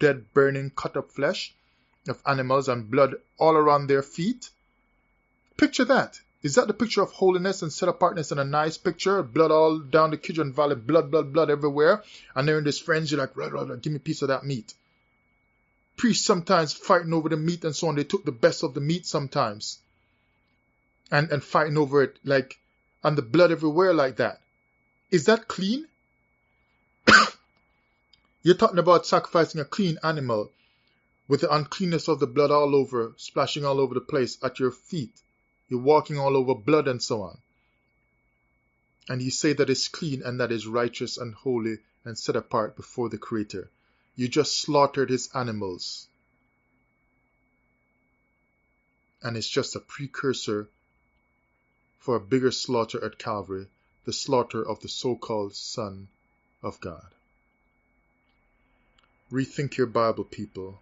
dead, burning, cut up flesh of animals and blood all around their feet. Picture that. Is that the picture of holiness and set apartness in a nice picture? Blood all down the Kidron Valley, blood, blood, blood everywhere. And they're in this frenzy like, rah, rah, rah, give me a piece of that meat. Priests sometimes fighting over the meat and so on. They took the best of the meat sometimes. And fighting over it like, and the blood everywhere like that. Is that clean? You're talking about sacrificing a clean animal with the uncleanness of the blood all over, splashing all over the place at your feet. You're walking all over blood and so on. And you say that it's clean and that is righteous and holy and set apart before the Creator. You just slaughtered his animals. And it's just a precursor for a bigger slaughter at Calvary, the slaughter of the so-called Son of God. Rethink your Bible, people.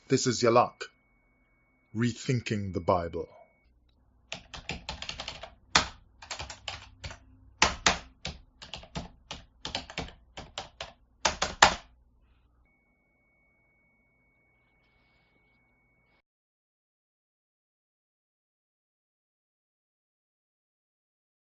This is Yalak, rethinking the Bible.